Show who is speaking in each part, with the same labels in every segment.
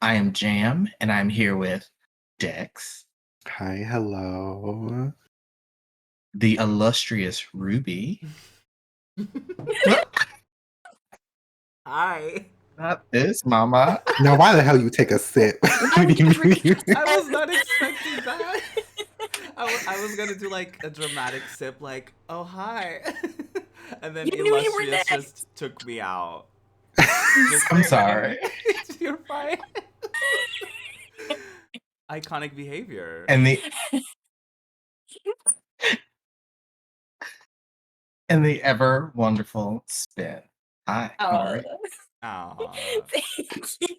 Speaker 1: I am Jam, and I'm here with Dex,
Speaker 2: Hi, hello.
Speaker 1: the illustrious Ruby.
Speaker 3: Hi.
Speaker 1: Not this, mama.
Speaker 2: Now, why the hell you take a sip? What do you mean?
Speaker 3: I was not expecting that. I was gonna do like a dramatic sip, like, oh hi, and then
Speaker 4: You knew you were
Speaker 3: Illustrious
Speaker 4: next.
Speaker 3: just took me out.
Speaker 1: I'm sorry.
Speaker 3: You're fine. Iconic behavior.
Speaker 1: And the ever wonderful Spin. Hi, how are you?
Speaker 3: Aw.
Speaker 4: Thank you.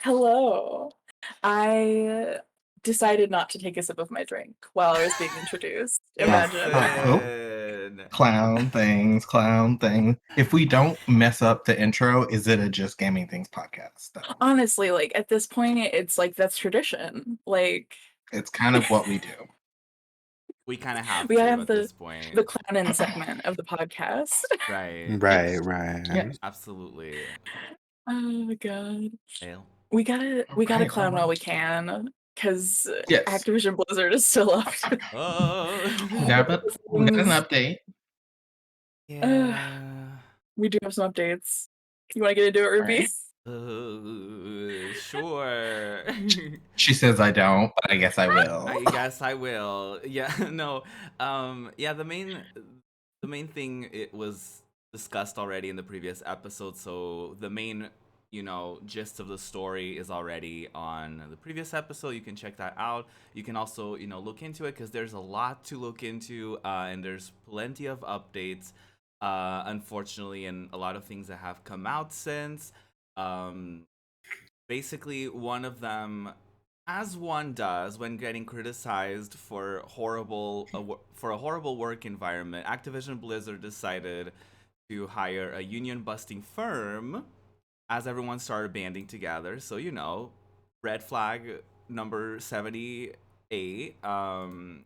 Speaker 4: Hello. I decided not to take a sip of my drink while I was being introduced. Imagine.
Speaker 3: Listen.
Speaker 1: Clown things. If we don't mess up the intro, is it a Just Gaming Tingz podcast? Though?
Speaker 4: Honestly, like at this point, it's like that's tradition. Like
Speaker 1: It's kind of what we do.
Speaker 3: We kind of have
Speaker 4: we
Speaker 3: to
Speaker 4: gotta have
Speaker 3: at
Speaker 4: the
Speaker 3: this point.
Speaker 4: the clowning segment of the podcast.
Speaker 3: Right.
Speaker 2: Right.
Speaker 1: Yes.
Speaker 3: Absolutely.
Speaker 4: Oh god.
Speaker 3: Ale.
Speaker 4: We gotta
Speaker 1: Alright,
Speaker 4: clown while
Speaker 1: alright.
Speaker 4: we can, because
Speaker 1: Yes.
Speaker 4: Activision Blizzard is still up.
Speaker 3: Oh.
Speaker 1: Yeah, but we got an update.
Speaker 3: Yeah.
Speaker 4: We do have some updates. You want to get into it, Ruby?
Speaker 3: Sure.
Speaker 1: She says I don't, but I guess I will.
Speaker 3: I guess I will. Yeah, no. Yeah, the main thing, it was discussed already in the previous episode, so the main, gist of the story is already on the previous episode. You can check that out. You can also, look into it, because there's a lot to look into, and there's plenty of updates, unfortunately, and a lot of things that have come out since. Basically, one of them, as one does when getting criticized for a horrible work environment, Activision Blizzard decided to hire a union-busting firm as everyone started banding together. So, red flag number 78. And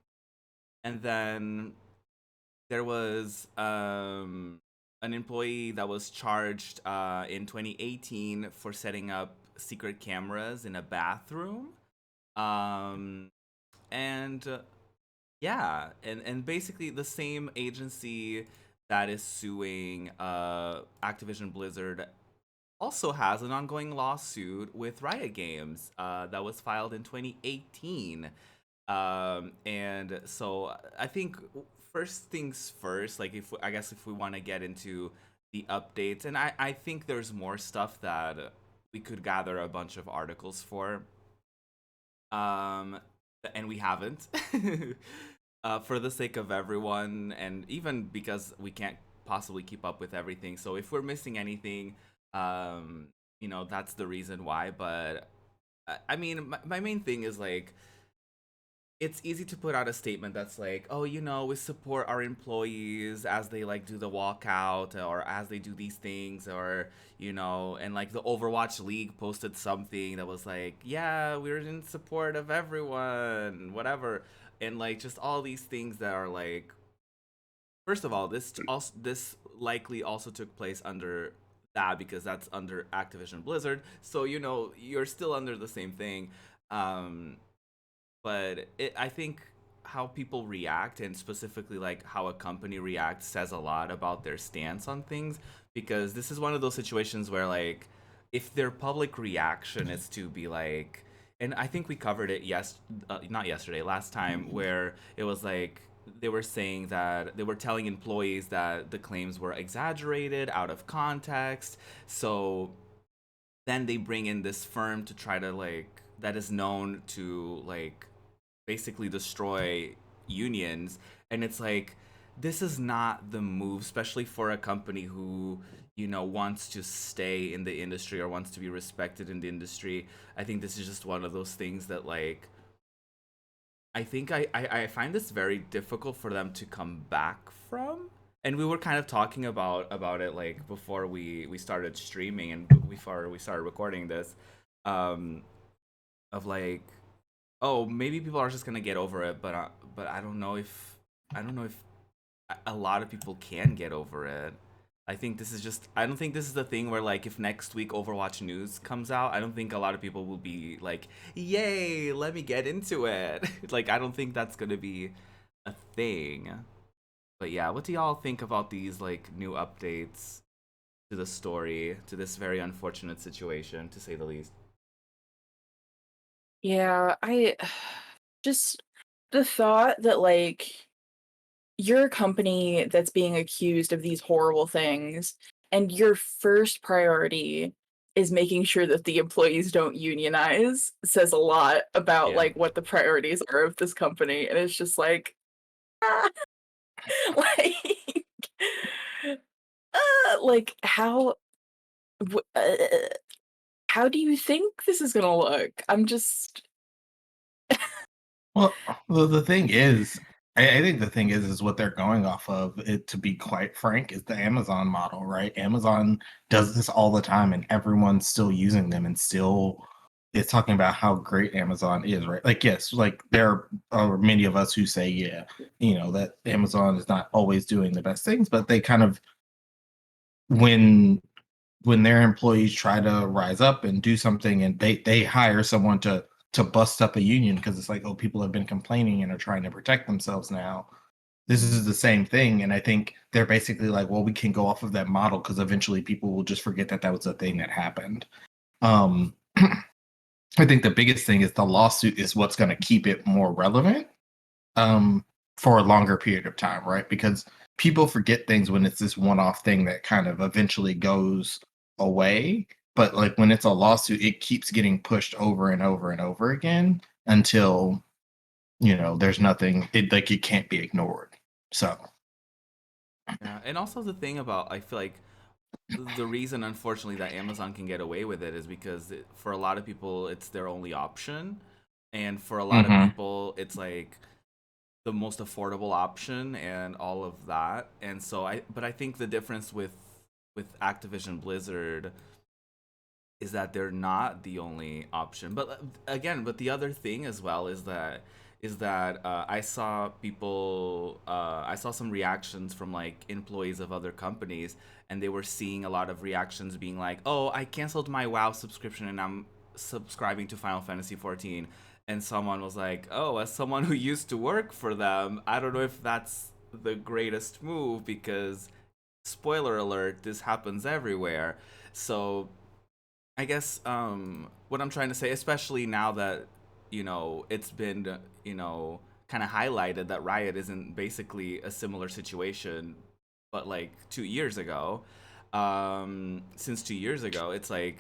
Speaker 3: then there was an employee that was charged in 2018 for setting up secret cameras in a bathroom. Yeah, and basically the same agency that is suing Activision Blizzard also has an ongoing lawsuit with Riot Games that was filed in 2018. And so I think first things first, like if we want to get into the updates, and I think there's more stuff that we could gather a bunch of articles for. And we haven't. For the sake of everyone, and even because we can't possibly keep up with everything. So if we're missing anything, that's the reason why. But I mean, my main thing is like, it's easy to put out a statement that's like, oh, we support our employees as they like do the walkout, or as they do these things, or and like the Overwatch League posted something that was like, yeah, we're in support of everyone, whatever, and like just all these things that are like, first of all, this likely also took place under that, because that's under Activision Blizzard, so you're still under the same thing. But I think how people react, and specifically like how a company reacts, says a lot about their stance on things, because this is one of those situations where like, if their public reaction is to be like, and I think we covered it not yesterday, last time, where it was like they were saying that they were telling employees that the claims were exaggerated, out of context, so then they bring in this firm to try to like, that is known to like basically destroy unions, and it's like, this is not the move, especially for a company who wants to stay in the industry or wants to be respected in the industry. I think this is just one of those things that like, I think I find this very difficult for them to come back from. And we were kind of talking about it like before we started streaming and before we started recording this, of like, oh, maybe people are just gonna get over it, but I don't know if a lot of people can get over it. I think this is just, I don't think this is the thing where, like, if next week Overwatch news comes out, I don't think a lot of people will be like, yay, let me get into it. Like, I don't think that's gonna be a thing. But yeah, what do y'all think about these, like, new updates to the story, to this very unfortunate situation, to say the least?
Speaker 4: Yeah, I just the thought that like you're a company that's being accused of these horrible things, and your first priority is making sure that the employees don't unionize says a lot about
Speaker 3: Yeah.
Speaker 4: like what the priorities are of this company. And it's just like, ah, like, like w- uh, how do you think this is gonna look? I'm just,
Speaker 1: Well, the thing is, I think the thing is what they're going off of. It, to be quite frank, is the Amazon model, right? Amazon does this all the time, and everyone's still using them, and still it's talking about how great Amazon is, right? Like, yes, like there are many of us who say, yeah, that Amazon is not always doing the best things, but they kind of when their employees try to rise up and do something, and they hire someone to bust up a union because it's like, oh, people have been complaining and are trying to protect themselves now. This is the same thing, and I think they're basically like, well, we can go off of that model because eventually people will just forget that was a thing that happened. um I think the biggest thing is the lawsuit is what's going to keep it more relevant for a longer period of time, right? Because people forget things when it's this one-off thing that kind of eventually goes away. But like when it's a lawsuit, it keeps getting pushed over and over and over again until there's nothing. It can't be ignored. So
Speaker 3: Yeah, and also the thing about, I feel like the reason, unfortunately, that Amazon can get away with it is because for a lot of people, it's their only option, and for a lot of
Speaker 1: mhm.
Speaker 3: people, it's like the most affordable option and all of that. And so but I think the difference with Activision Blizzard is that they're not the only option. But again, but the other thing as well is that I saw people, I saw some reactions from like employees of other companies, and they were seeing a lot of reactions being like, "Oh, I canceled my WoW subscription and I'm subscribing to Final Fantasy 14." And someone was like, "Oh, as someone who used to work for them, I don't know if that's the greatest move because spoiler alert, this happens everywhere." So I guess what I'm trying to say, especially now that it's been kind of highlighted that Riot isn't basically a similar situation, but like 2 years ago, since 2 years ago, it's like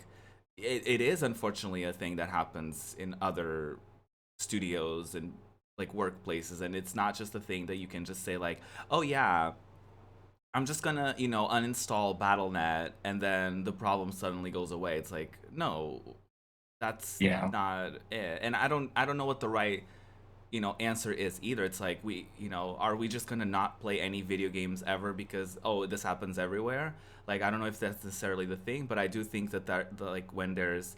Speaker 3: it is unfortunately a thing that happens in other studios and like workplaces, and it's not just a thing that you can just say like, oh yeah, I'm just gonna, uninstall BattleNet and then the problem suddenly goes away. It's like, no, that's
Speaker 1: Yeah.
Speaker 3: not it. And I don't know what the right, answer is either. It's like are we just gonna not play any video games ever because this happens everywhere? Like I don't know if that's necessarily the thing, but I do think like when there's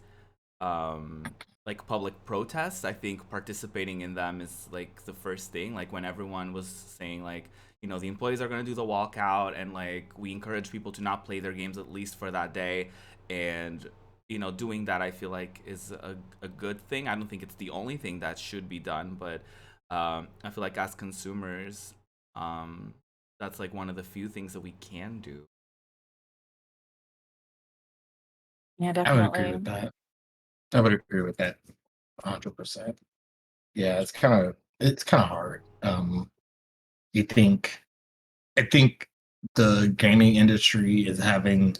Speaker 3: like public protests, I think participating in them is like the first thing. Like when everyone was saying like, the employees are going to do the walkout, and like we encourage people to not play their games at least for that day, and doing that I feel like is a good thing. I don't think it's the only thing that should be done, but I feel like as consumers, that's like one of the few things that we can do.
Speaker 4: yeah,
Speaker 1: I would agree
Speaker 4: definitely.
Speaker 1: with that. I would agree with that 100%. Yeah, it's kind of hard. You think I think the gaming industry is having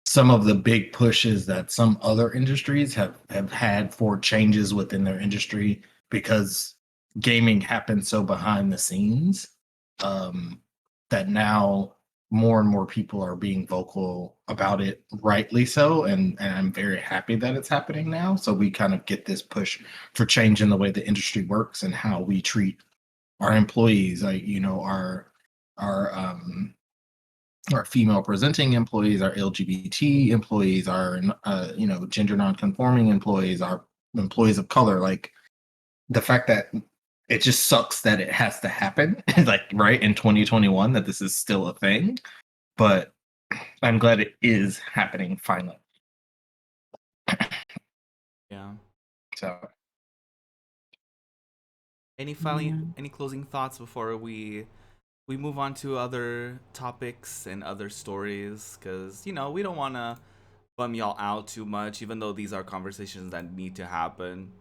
Speaker 1: some of the big pushes that some other industries have had for changes within their industry because gaming happens so behind the scenes, um, that now more and more people are being vocal about it, rightly so, and I'm very happy that it's happening now. So we kind of get this push for change in the way the industry works and how we treat our employees, like our our female presenting employees, our LGBT employees, our gender non-conforming employees, our employees of color. Like the fact that it just sucks that it has to happen, like right in 2021 that this is still a thing. But I'm glad it is happening finally.
Speaker 3: Yeah.
Speaker 1: So
Speaker 3: Any
Speaker 4: Yeah.
Speaker 3: any closing thoughts before we move on to other topics and other stories? Because we don't want to bum y'all out too much, even though these are conversations that need to happen.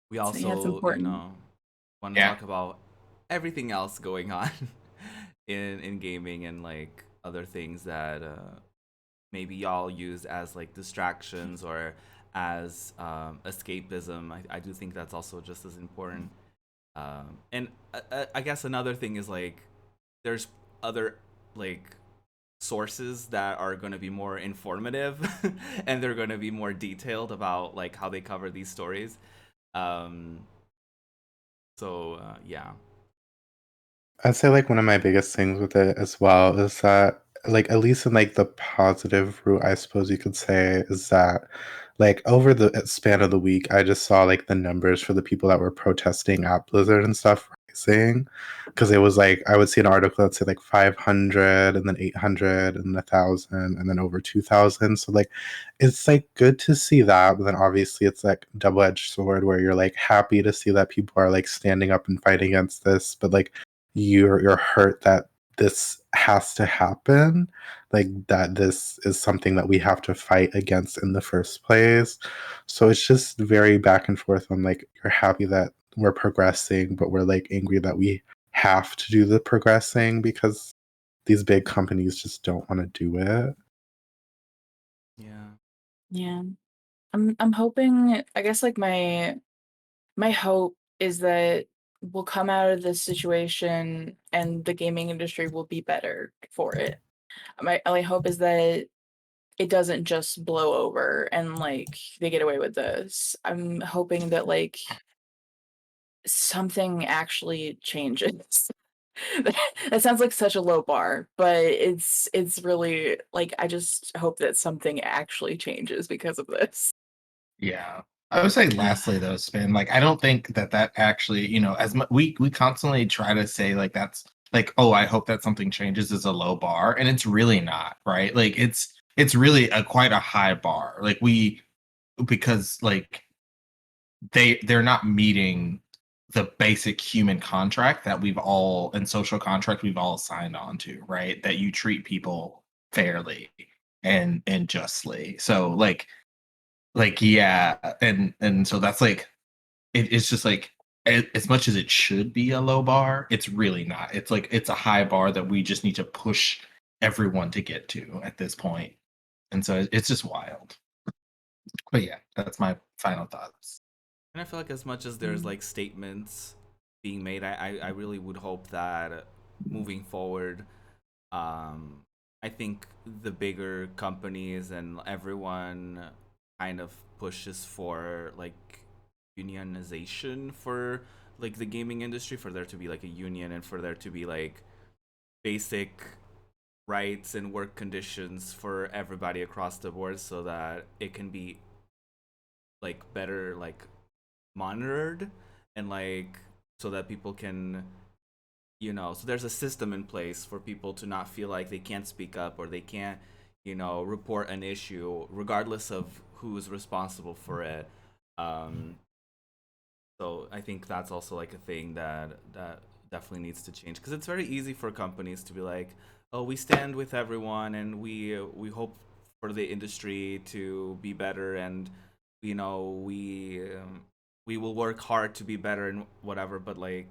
Speaker 3: We
Speaker 4: So yeah, it's
Speaker 3: also,
Speaker 4: important.
Speaker 3: want to
Speaker 1: yeah,
Speaker 3: talk about everything else going on in gaming and like other things that maybe y'all use as like distractions or as escapism. I do think that's also just as important. And I guess another thing is like there's other like sources that are going to be more informative and they're going to be more detailed about like how they cover these stories. Um, yeah.
Speaker 2: I'd say like one of my biggest things with it as well is that like at least in like the positive route, I suppose you could say, is that like over the span of the week I just saw like the numbers for the people that were protesting at Blizzard and stuff rising, because it was like I would see an article that said like 500 and then 800 and 1,000 and then over 2,000. So like it's like good to see that, but then obviously it's like double-edged sword where you're like happy to see that people are like standing up and fighting against this, but like you're hurt that this has to happen, like that this is something that we have to fight against in the first place. So it's just very back and forth on like you're happy that we're progressing, but we're like angry that we have to do the progressing because these big companies just don't want to do it.
Speaker 3: Yeah.
Speaker 4: Yeah. I'm hoping, I guess like my hope is that we'll come out of this situation and the gaming industry will be better for it. My only hope is that it doesn't just blow over and like they get away with this. I'm hoping that like something actually changes. That sounds like such a low bar, but it's really like I just hope that something actually changes because of this.
Speaker 1: yeah. I would say lastly though, Spin, like I don't think that actually, as we constantly try to say like that's like, oh, I hope that something changes is a low bar, and it's really not, right? Like it's really a quite a high bar. Like because like they're not meeting the basic human contract that we've all and social contract we've all signed on to, right? That you treat people fairly and justly. So like yeah, and so that's like it's just like as much as it should be a low bar, it's really not. It's like it's a high bar that we just need to push everyone to get to at this point. And so it's just wild. But yeah, that's my final thoughts.
Speaker 3: And I feel like as much as there's like statements being made, I really would hope that moving forward, um, I think the bigger companies and everyone kind of pushes for like unionization for like the gaming industry, for there to be like a union and for there to be like basic rights and work conditions for everybody across the board so that it can be like better like monitored and like so that people can so there's a system in place for people to not feel like they can't speak up or they can't report an issue regardless of who's responsible for it. um so I think that's also like a thing that definitely needs to change, because it's very easy for companies to be like, oh, we stand with everyone and we hope for the industry to be better, and we will work hard to be better and whatever. But like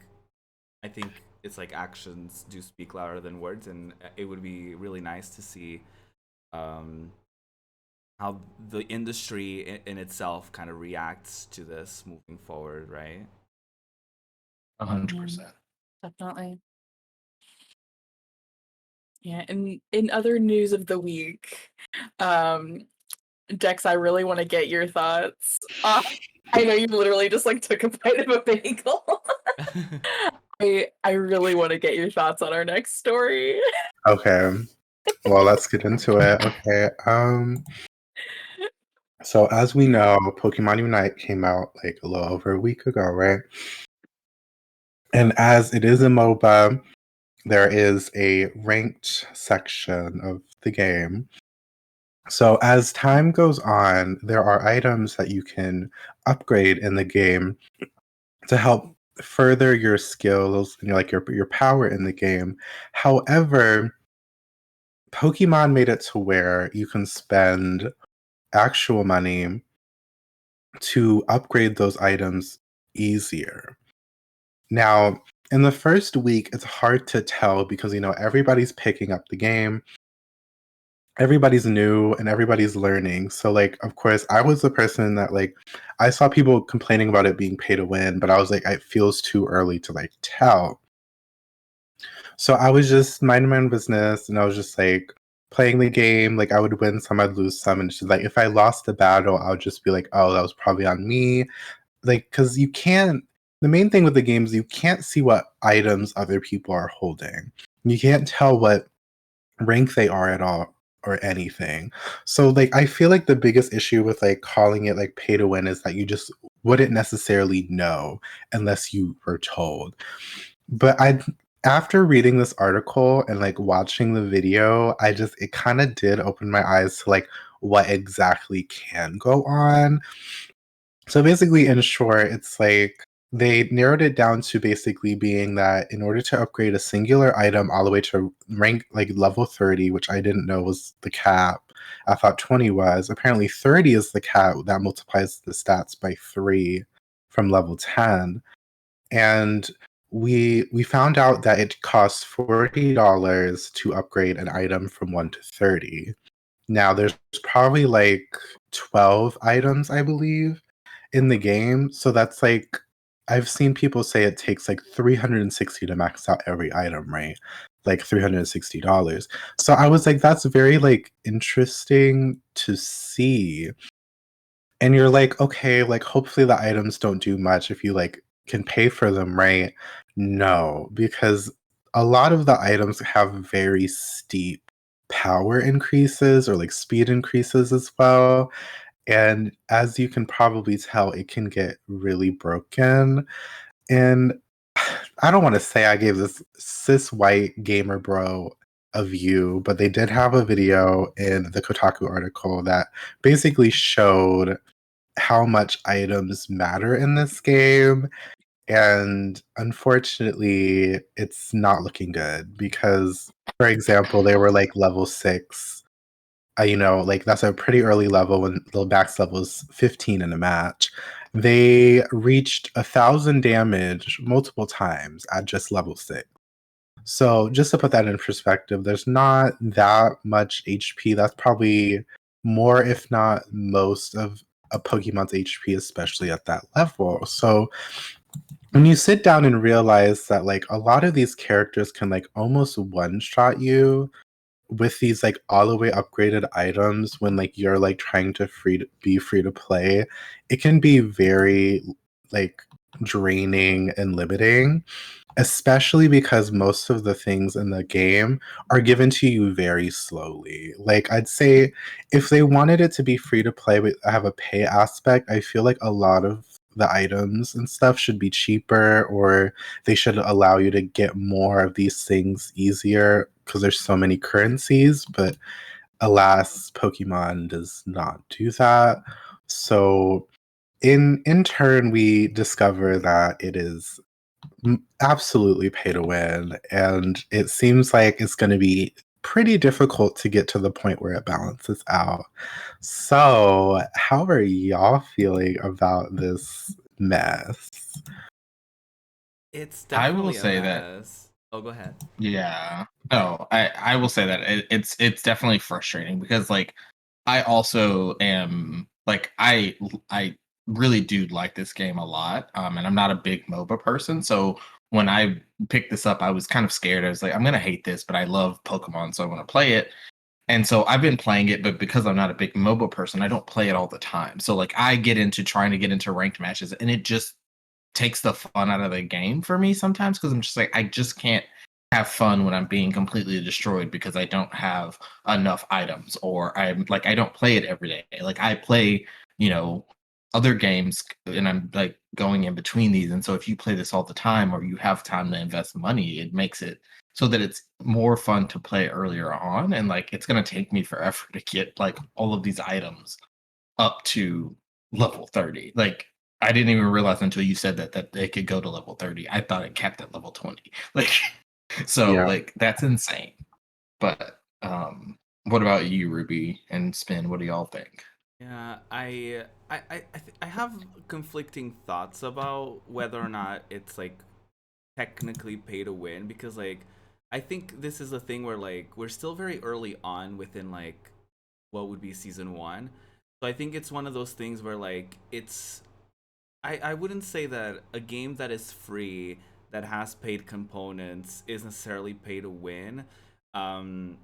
Speaker 3: I think it's like actions do speak louder than words, and it would be really nice to see um how the industry in itself kind of reacts to this moving forward, right?
Speaker 1: 100%.
Speaker 4: Definitely. Yeah, and in other news of the week, um, Dex, I really want to get your thoughts. I know you literally just like took a bite of a bagel. I really want to get your thoughts on our next story.
Speaker 2: Okay, well, let's get into it. Okay, so as we know, Pokemon Unite came out like a little over a week ago, right? And as it is a MOBA, there is a ranked section of the game. So as time goes on, there are items that you can upgrade in the game to help further your skills and your power in the game. However, Pokemon made it to where you can spend actual money to upgrade those items easier. Now, in the first week, it's hard to tell because everybody's picking up the game. Everybody's new and everybody's learning. So like, of course, I was the person that like I saw people complaining about it being pay to win, but I was like, it feels too early to like tell. So I was just minding my own business and I was just like playing the game. Like I would win some, I'd lose some. And it's just like if I lost the battle, I would just be like, oh, that was probably on me. Like, because you can't, the main thing with the game is you can't see what items other people are holding. You can't tell what rank they are at all or anything. So like I feel like the biggest issue with like calling it like pay to win is that you just wouldn't necessarily know unless you were told. But after reading this article and like watching the video, it kind of did open my eyes to like what exactly can go on. So basically, in short, it's like they narrowed it down to basically being that in order to upgrade a singular item all the way to rank like level 30, which I didn't know was the cap. I thought 20 was. Apparently 30 is the cap that multiplies the stats by 3 from level 10. And we found out that it costs $40 to upgrade an item from 1 to 30. Now there's probably like 12 items, I believe, in the game. So that's like I've seen people say it takes like $360 to max out every item, right? Like $360. So I was like, that's very like interesting to see. And you're like, okay, like hopefully the items don't do much if you like can pay for them, right? No, because a lot of the items have very steep power increases or like speed increases as well. And as you can probably tell, it can get really broken. And I don't want to say I gave this cis white gamer bro a view, but they did have a video in the Kotaku article that basically showed how much items matter in this game. And unfortunately, it's not looking good because, for example, they were like level 6. Like that's a pretty early level when the max level is 15 in a match. They reached 1,000 damage multiple times at just level 6. So just to put that in perspective, there's not that much HP. That's probably more, if not most, of a Pokemon's HP, especially at that level. So when you sit down and realize that like a lot of these characters can like almost one-shot you with these like all the way upgraded items when like you're like trying to be free to play, it can be very like draining and limiting, especially because most of the things in the game are given to you very slowly. Like I'd say if they wanted it to be free to play but have a pay aspect, I feel like a lot of the items and stuff should be cheaper, or they should allow you to get more of these things easier because there's so many currencies. But alas, Pokemon does not do that. So in turn, we discover that it is absolutely pay to win, and it seems like it's going to be pretty difficult to get to the point where it balances out. So, how are y'all feeling about this mess?
Speaker 3: It's
Speaker 1: I will
Speaker 3: definitely a
Speaker 1: say that
Speaker 3: mess. Oh, go ahead.
Speaker 1: yeah. No, I will say that it's definitely frustrating because like I also am like I really do like this game a lot. And I'm not a big MOBA person, so when I picked this up, I was kind of scared. I was like, I'm gonna hate this, but I love Pokemon, so I want to play it. And so I've been playing it, but because I'm not a big MOBA person, I don't play it all the time. So like I get into trying to get into ranked matches, and it just takes the fun out of the game for me sometimes because I'm just like I just can't have fun when I'm being completely destroyed because I don't have enough items, or I'm like I don't play it every day. Like I play, other games and I'm like going in between these. And so if you play this all the time or you have time to invest money, it makes it so that it's more fun to play earlier on. And like it's gonna take me forever to get like all of these items up to level 30. Like I didn't even realize until you said that they could go to level 30. I thought it capped at level 20. Like so
Speaker 2: Yeah.
Speaker 1: like that's insane. But what about you, Ruby and Spin? What do y'all think?
Speaker 3: Yeah, I have conflicting thoughts about whether or not it's like technically pay to win, because like I think this is a thing where like we're still very early on within like what would be season 1. So I think it's one of those things where like it's I wouldn't say that a game that is free that has paid components is necessarily pay to win. Um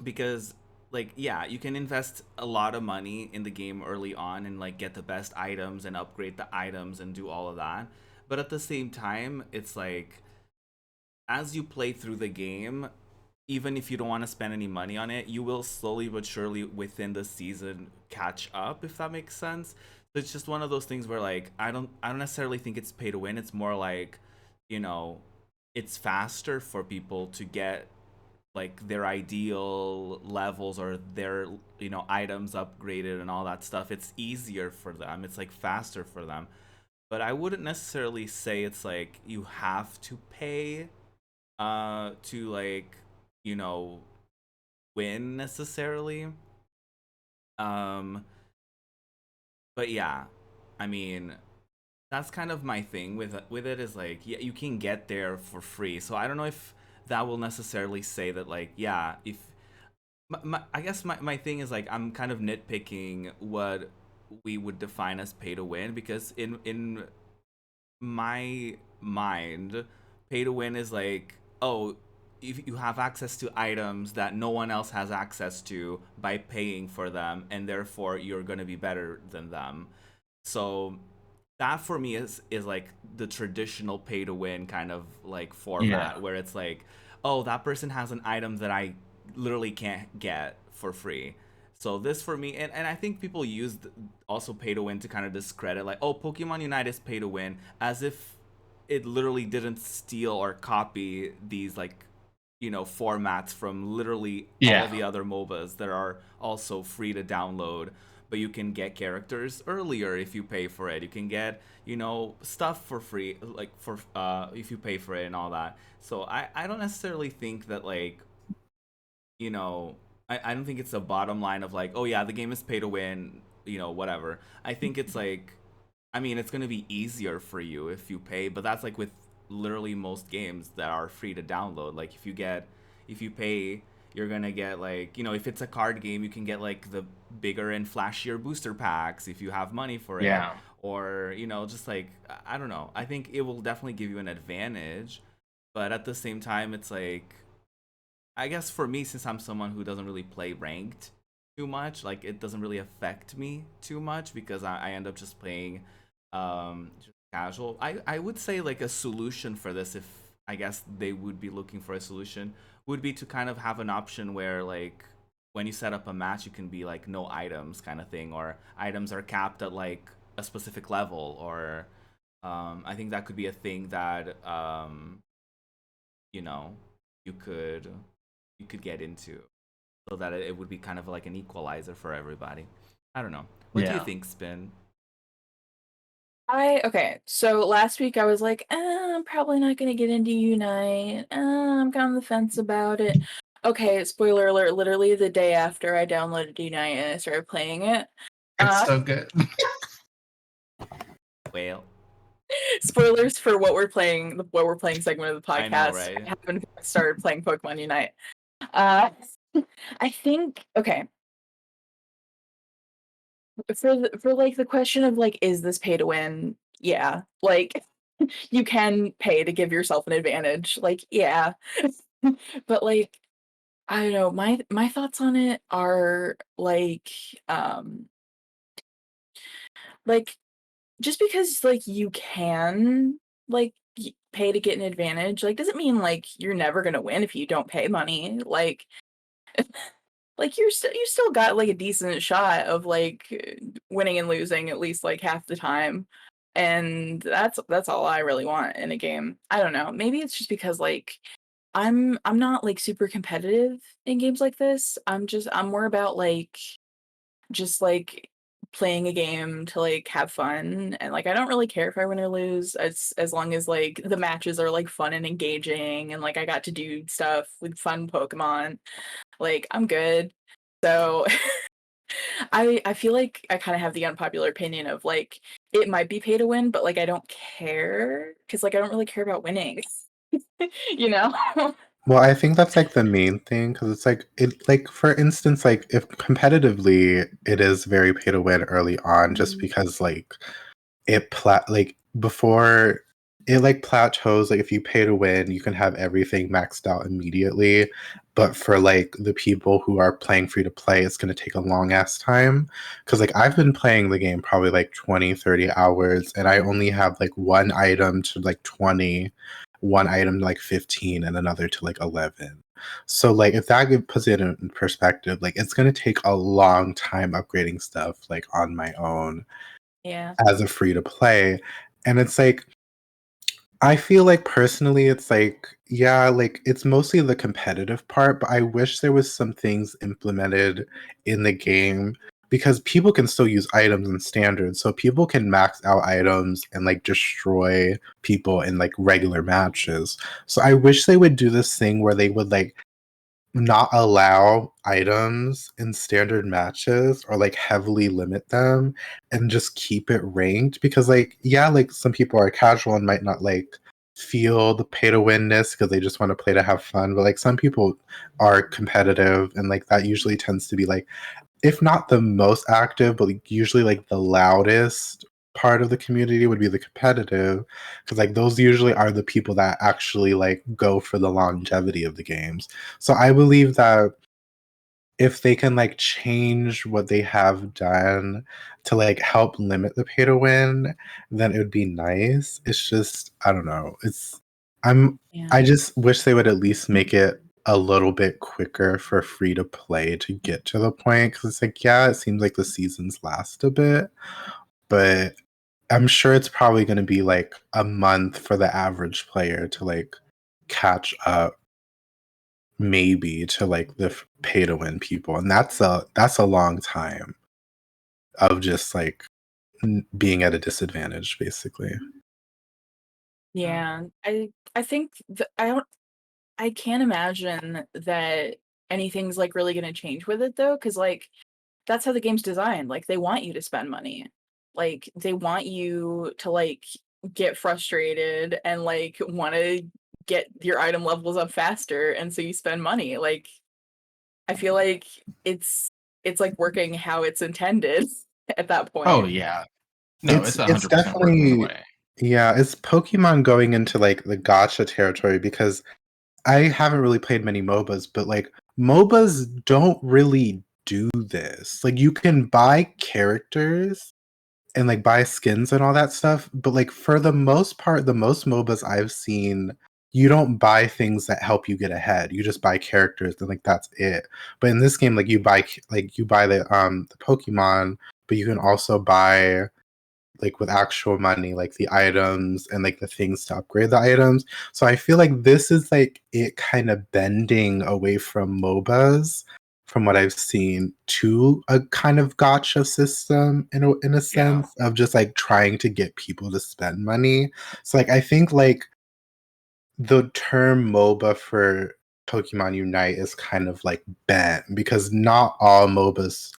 Speaker 3: because like yeah, you can invest a lot of money in the game early on and like get the best items and upgrade the items and do all of that. But at the same time, it's like as you play through the game, even if you don't want to spend any money on it, you will slowly but surely within the season catch up, if that makes sense. So it's just one of those things where like I don't necessarily think it's pay to win. It's more like, you know, it's faster for people to get like their ideal levels or their, you know, items upgraded and all that stuff. It's easier for them. It's like faster for them. But I wouldn't necessarily say it's like you have to pay to like, you know, win necessarily. Um but yeah, I mean, that's kind of my thing with it is like yeah, you can get there for free. So I don't know if that will necessarily say that like yeah, if I guess my thing is like I'm kind of nitpicking what we would define as pay to win, because in my mind, pay to win is like, oh, if you have access to items that no one else has access to by paying for them, and therefore you're going to be better than them. So that for me is like the traditional pay to win kind of like
Speaker 1: Yeah.
Speaker 3: format, where it's like, oh, that person has an item that I literally can't get for free. So this for me, and I think people used also pay to win to kind of discredit like, oh, Pokemon Unite is pay to win, as if it literally didn't steal or copy these like, you know, formats from literally all
Speaker 1: Yeah.
Speaker 3: the other MOBAs that are also free to download. But you can get characters earlier if you pay for it. You can get, you know, stuff for free, like for if you pay for it and all that. So I don't necessarily think that like, you know, I don't think it's a bottom line of like, oh yeah, the game is pay to win, you know, whatever. I think it's like, I mean, it's gonna be easier for you if you pay, but that's like with literally most games that are free to download. Like if you pay, you're gonna get like, you know, if it's a card game, you can get like the bigger and flashier booster packs if you have money for it,
Speaker 1: Yeah.
Speaker 3: or you know, just like I don't know. I think it will definitely give you an advantage, but at the same time, it's like I guess for me, since I'm someone who doesn't really play ranked too much, like it doesn't really affect me too much because I end up just playing just casual. I would say like a solution for this, if I guess they would be looking for a solution, would be to kind of have an option where like when you set up a match, you can be like no items kind of thing, or items are capped at like a specific level, or I think that could be a thing that you know, you could get into, so that it would be kind of like an equalizer for everybody. I don't know. What do you
Speaker 1: Yeah.
Speaker 3: think, Spin?
Speaker 4: Okay, so last week I was like, I'm probably not gonna get into Unite. I'm kind of on the fence about it. Okay, spoiler alert, literally the day after I downloaded Unite and I started playing it.
Speaker 1: It's
Speaker 4: Uh,
Speaker 1: so good.
Speaker 3: Well,
Speaker 4: spoilers for what we're playing, the what we're playing segment of the
Speaker 3: I know,
Speaker 4: podcast.
Speaker 3: right?
Speaker 4: I haven't started playing Pokemon Unite. Uh, I think okay, for like the question of like, is this pay to win? Yeah, like you can pay to give yourself an advantage. Like, yeah. But like, I don't know, my thoughts on it are um like just because like you can like pay to get an advantage, like doesn't mean like you're never gonna win if you don't pay money. Like you still got like a decent shot of like winning and losing at least like half the time. And that's all I really want in a game. I don't know. Maybe it's just because like I'm not like super competitive in games like this. I'm more about like just like playing a game to like have fun, and like I don't really care if I win or lose as long as like the matches are like fun and engaging and like I got to do stuff with fun Pokemon. Like I'm good. So I feel like I kind of have the unpopular opinion of like it might be pay to win, but like I don't care because like I don't really care about winning. you know?
Speaker 2: Well, I think that's like the main thing because it's like for instance, like if competitively it is very pay to win early on, just because like like before it like plateaus, like if you pay to win you can have everything maxed out immediately, but for like the people who are playing free to play it's going to take a long ass time because like I've been playing the game probably like 20-30 hours and I only have like one item to like 20, one item to like 15 and another to like 11. So like if that puts it in perspective, like it's going to take a long time upgrading stuff like on my own
Speaker 4: Yeah.
Speaker 2: as a free to play. And it's like, I feel like personally, it's like, yeah, like it's mostly the competitive part, but I wish there was some things implemented in the game because people can still use items in standard. So people can max out items and like destroy people in like regular matches. So I wish they would do this thing where they would like not allow items in standard matches or like heavily limit them and just keep it ranked because like yeah, like some people are casual and might not like feel the pay to winness because they just want to play to have fun, but like some people are competitive and like that usually tends to be like if not the most active, but like, usually like the loudest part of the community would be the competitive because like those usually are the people that actually like go for the longevity of the games. So I believe that if they can like change what they have done to like help limit the pay to win, then it would be nice. It's just I don't know. I'm
Speaker 4: Yeah.
Speaker 2: I just wish they would at least make it a little bit quicker for free to play to get to the point because it's like yeah, it seems like the seasons last a bit, but I'm sure it's probably going to be like a month for the average player to like catch up maybe to like the pay to win people, and that's a long time of just like being at a disadvantage basically.
Speaker 4: Yeah. I think I can't imagine that anything's like really going to change with it though cuz like that's how the game's designed. Like they want you to spend money. Like they want you to like get frustrated and like want to get your item levels up faster and so you spend money. Like I feel like it's like working how it's intended at that
Speaker 1: Oh
Speaker 4: point.
Speaker 1: yeah. No, it's
Speaker 2: It's
Speaker 1: 100% working the
Speaker 2: definitely
Speaker 1: way.
Speaker 2: yeah, it's Pokemon going into like the gacha territory because I haven't really played many MOBAs, but like MOBAs don't really do this. Like you can buy characters and like buy skins and all that stuff, but like for the most part, the most MOBAs I've seen, you don't buy things that help you get ahead. You just buy characters and like that's it. But in this game, like you buy the Pokemon, but you can also buy like with actual money, like the items and like the things to upgrade the items. So I feel like this is like it kind of bending away from MOBAs from what I've seen to a kind of gotcha system in a
Speaker 1: Yeah.
Speaker 2: sense of just like trying to get people to spend money. So like I think like the term MOBA for Pokemon Unite is kind of like bent because not all MOBAs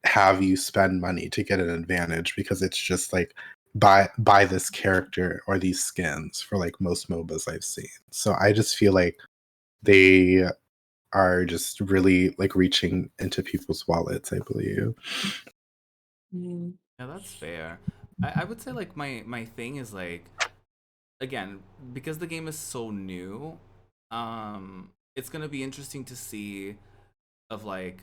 Speaker 2: have you spend money to get an advantage because it's just like buy this character or these skins for like most MOBAs I've seen. So I just feel like they are just really like reaching into people's wallets, I believe.
Speaker 4: Mm.
Speaker 3: Yeah, that's fair. I would say like my thing is like again, because the game is so new, it's gonna be interesting to see of like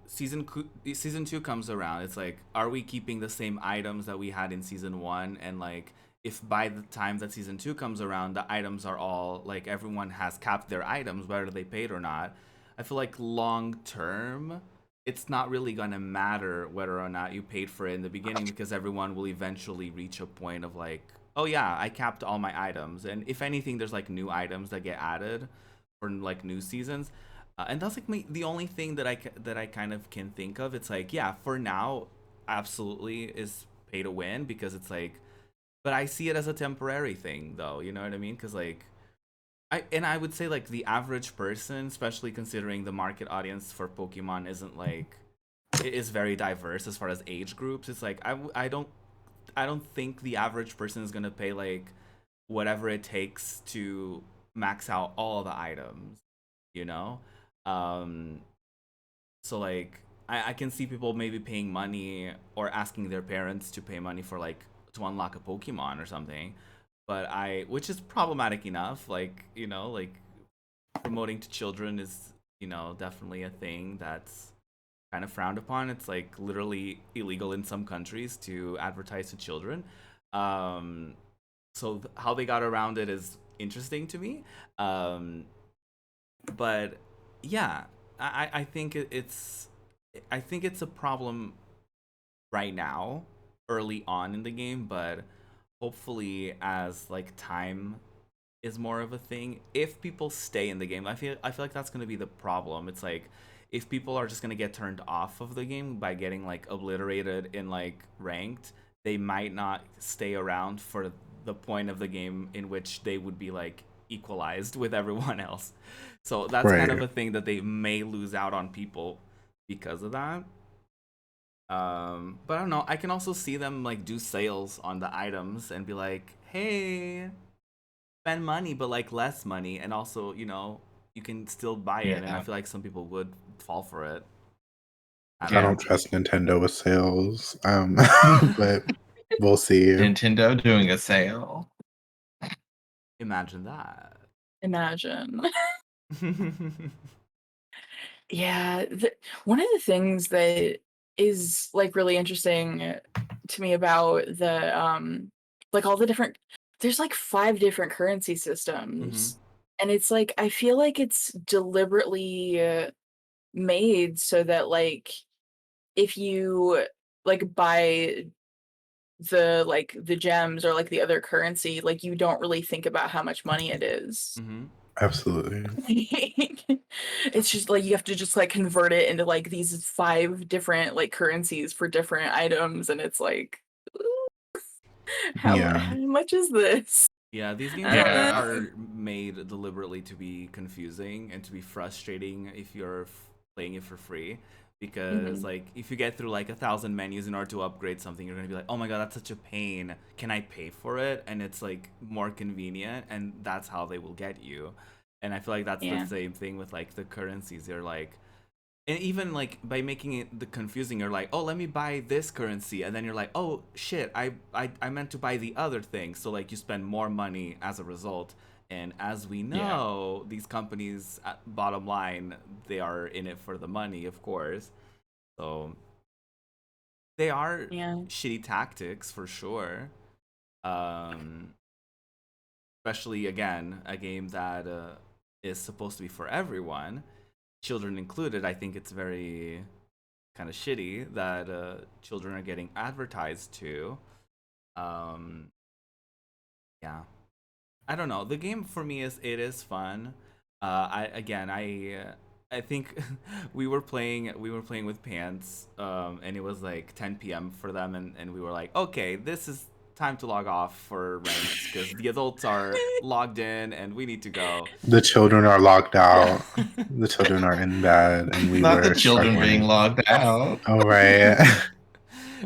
Speaker 3: season 2 comes around. It's like, are we keeping the same items that we had in season 1? And like if by the time that season 2 comes around the items are all like everyone has capped their items whether they paid or not, I feel like long term it's not really gonna matter whether or not you paid for it in the beginning, because everyone will eventually reach a point of like, oh yeah, I capped all my items, and if anything, there's like new items that get added for like new seasons, and that's like the only thing that I kind of can think of. It's like, yeah, for now, absolutely is pay to win, because it's like, but I see it as a temporary thing, though. You know what I mean? Because like, I would say like the average person, especially considering the market audience for Pokemon isn't like, it is very diverse as far as age groups. It's like I don't think the average person is gonna pay like whatever it takes to max out all the items, you know. Um, so like I can see people maybe paying money or asking their parents to pay money for like to unlock a Pokemon or something, but which is problematic enough. Like, you know, like promoting to children is, you know, definitely a thing that's kind of frowned upon. It's like literally illegal in some countries to advertise to children. Um, so how they got around it is interesting to me. But yeah, I think I think it's a problem right now, early on in the game, but hopefully as like time is more of a thing, if people stay in the game, I feel like that's going to be the problem. It's like, if people are just going to get turned off of the game by getting like obliterated in like ranked, they might not stay around for the point of the game in which they would be like equalized with everyone else. So that's kind of
Speaker 2: Right.
Speaker 3: a thing that they may lose out on people because of that. But I don't know. I can also see them like do sales on the items and be like, "Hey, spend money, but like less money, and also, you know, you can still buy it." And I
Speaker 1: Yeah.
Speaker 3: feel like some people would fall for it. I
Speaker 2: I
Speaker 3: don't
Speaker 2: don't
Speaker 3: know.
Speaker 2: trust Nintendo with sales, but we'll see.
Speaker 1: Nintendo doing a sale.
Speaker 3: Imagine that.
Speaker 4: Imagine. Yeah, one of the things that is like really interesting to me about the like all the different, there's like 5 different currency
Speaker 3: Hmm.
Speaker 4: systems, and it's like I feel like it's deliberately made so that like if you like buy the gems or like the other currency, like you don't really think about how much money it is.
Speaker 3: Hmm.
Speaker 2: Absolutely.
Speaker 4: It's just like you have to just like convert it into like these 5 different like currencies for different items, and it's like,
Speaker 2: Yeah.
Speaker 4: how much is this?
Speaker 3: Yeah, these games
Speaker 1: Yeah.
Speaker 3: are made deliberately to be confusing and to be frustrating if you're playing it for free. Because
Speaker 4: Mhm.
Speaker 3: like if you get through like 1,000 menus in order to upgrade something, you're gonna be like, oh my god, that's such a pain. Can I pay for it? And it's like more convenient, and that's how they will get you. And I feel like that's the
Speaker 4: Yeah.
Speaker 3: same thing with like the currencies. They're like, and even like by making it the confusing, you're like, oh, let me buy this currency, and then you're like, oh shit, I meant to buy the other thing. So like you spend more money as a result. And as we
Speaker 1: Yeah.
Speaker 3: know, these companies, bottom line, they are in it for the money, of course. So they are
Speaker 4: Yeah.
Speaker 3: shitty tactics for sure. Um, Especially again, a game that is supposed to be for everyone, children included. I think it's very kind of shitty that children are getting advertised to. Um, yeah, I don't know. The game for me is fun. I think we were playing with Pants, and it was like 10 p.m. for them, and we were like, okay, this is time to log off for ranked because the adults are logged in and we need to go.
Speaker 2: The children are locked
Speaker 3: Yeah.
Speaker 2: out. The children are in bed, and we
Speaker 1: Not the
Speaker 2: were
Speaker 1: children being
Speaker 2: struggling.
Speaker 1: logged out.
Speaker 2: All right.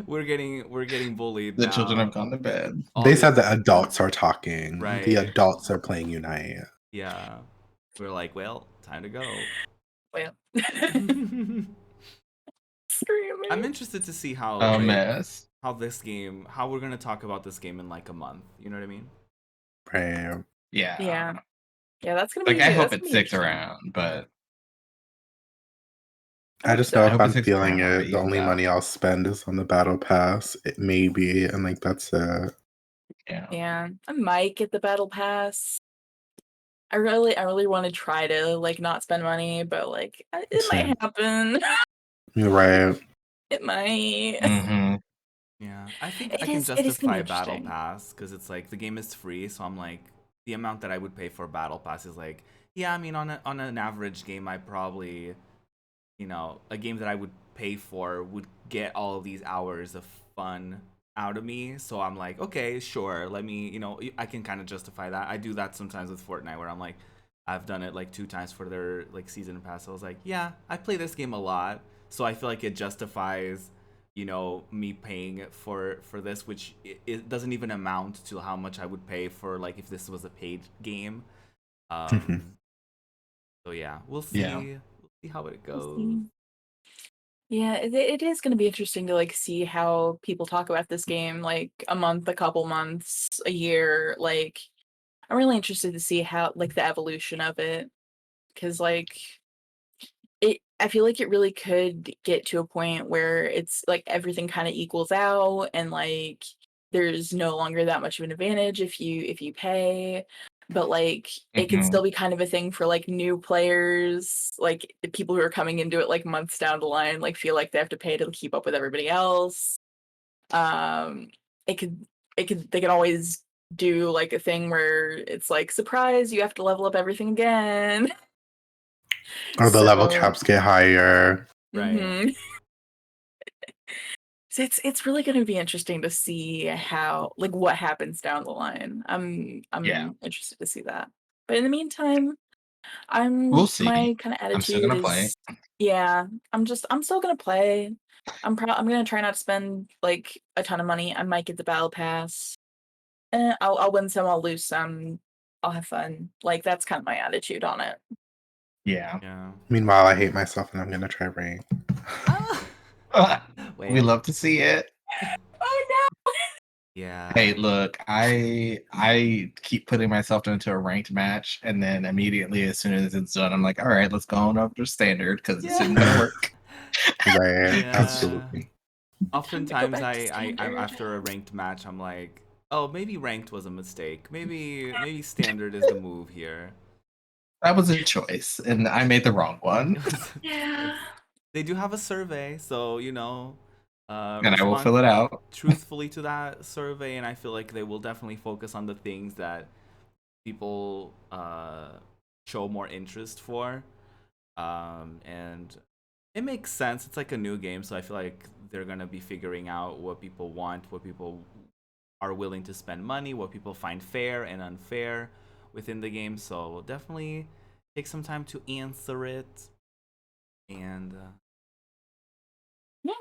Speaker 3: We're getting bullied
Speaker 1: The children have
Speaker 3: now.
Speaker 1: gone to bed.
Speaker 3: All
Speaker 2: They said
Speaker 3: the
Speaker 2: the adults are talking. The
Speaker 3: right.
Speaker 2: adults are playing Unite.
Speaker 3: Yeah. We're like, well, time to go.
Speaker 4: Well.
Speaker 3: I'm
Speaker 4: Screaming.
Speaker 3: interested to see how
Speaker 1: A
Speaker 3: like
Speaker 1: mess.
Speaker 3: how we're gonna talk about this game in like a month. You know what I mean?
Speaker 2: Right.
Speaker 1: Yeah.
Speaker 4: Yeah. Yeah, that's gonna
Speaker 1: Like
Speaker 4: be
Speaker 1: I hope
Speaker 4: that's
Speaker 1: it
Speaker 4: gonna be
Speaker 1: sticks
Speaker 4: interesting.
Speaker 1: around, but
Speaker 4: I
Speaker 2: I
Speaker 4: hope
Speaker 2: just know
Speaker 1: I
Speaker 2: if
Speaker 1: hope it
Speaker 2: I'm
Speaker 1: sticks
Speaker 2: feeling
Speaker 1: around.
Speaker 2: it, the only
Speaker 1: Yeah.
Speaker 2: money I'll spend is on the battle pass. It may be, and like that's it.
Speaker 1: Yeah.
Speaker 4: Yeah, I might get the battle pass. I really want to try to like not spend money, but like it
Speaker 2: Same.
Speaker 4: might happen.
Speaker 2: You're right.
Speaker 4: It might.
Speaker 1: Hmm.
Speaker 3: Yeah, I think I
Speaker 4: It
Speaker 3: can
Speaker 4: is gonna be
Speaker 3: justify Battle
Speaker 4: interesting.
Speaker 3: Pass because it's like the game is free, so I'm like the amount that I would pay for Battle Pass is like, yeah, I mean on an average game I probably, a game that I would pay for would get all of these hours of fun out of me. So I'm like, okay, sure, let me, I can kind of justify that. I do that sometimes with Fortnite where I'm like, I've done it like 2 times for their like season pass. So I was like, yeah, I play this game a lot, so I feel like it justifies, me paying for this, which it doesn't even amount to how much I would pay for like if this was a paid game. Um, so yeah, we'll
Speaker 1: Yeah.
Speaker 3: see. We'll see how it
Speaker 4: We'll
Speaker 3: goes.
Speaker 4: see. Yeah, it is going to be interesting to like see how people talk about this game like a month, a couple months, a year. Like, I'm really interested to see how like the evolution of it, because like I feel like it really could get to a point where it's like everything kind of equals out, and like there's no longer that much of an advantage if you pay. But like it could
Speaker 1: Hmm.
Speaker 4: still be kind of a thing for like new players, like the people who are coming into it like months down the line, like feel like they have to pay to keep up with everybody else. Um, it could they could always do like a thing where it's like surprise, you have to level up everything again.
Speaker 2: Or the level
Speaker 4: So
Speaker 2: caps get higher.
Speaker 3: Right.
Speaker 4: mhm. So it's really going to be interesting to see how like what happens down the line.
Speaker 1: Yeah.
Speaker 4: I'm interested to see that. But in the meantime,
Speaker 1: We'll see.
Speaker 4: my kind of
Speaker 1: I'm still
Speaker 4: attitude
Speaker 1: gonna play.
Speaker 4: is yeah, I'm still going to play. I'm going to try not to spend like a ton of money. I might get the battle pass. I'll win some, I'll lose some. I'll have fun. Like that's kind of my attitude on it.
Speaker 1: Yeah.
Speaker 3: Yeah.
Speaker 2: Meanwhile, I hate myself and I'm gonna try rank.
Speaker 3: Ah!
Speaker 1: We
Speaker 3: Well,
Speaker 1: love to see it.
Speaker 4: Oh
Speaker 1: Hey,
Speaker 3: yeah.
Speaker 1: look, I keep putting myself into a ranked match, and then immediately as soon as it's done, I'm like, all right, let's go on up to standard because this isn't gonna
Speaker 3: Yeah.
Speaker 1: work.
Speaker 2: Right,
Speaker 3: Yeah.
Speaker 2: absolutely.
Speaker 4: Time to go
Speaker 3: Oftentimes
Speaker 4: back to
Speaker 3: I'm
Speaker 4: standard.
Speaker 3: after a ranked match, I'm like, oh, maybe ranked was a mistake. Maybe standard is the move here.
Speaker 1: That was a choice, and I made the wrong one,
Speaker 3: It was a
Speaker 4: Yeah.
Speaker 3: choice. They do have a survey, so
Speaker 1: and I will
Speaker 3: respond
Speaker 1: fill it out.
Speaker 3: truthfully to that survey, and I feel like they will definitely focus on the things that people show more interest for. And it makes sense. It's like a new game, so I feel like they're gonna be figuring out what people want, what people are willing to spend money, what people find fair and unfair within the game. So we'll definitely take some time to answer it. And
Speaker 4: Yeah.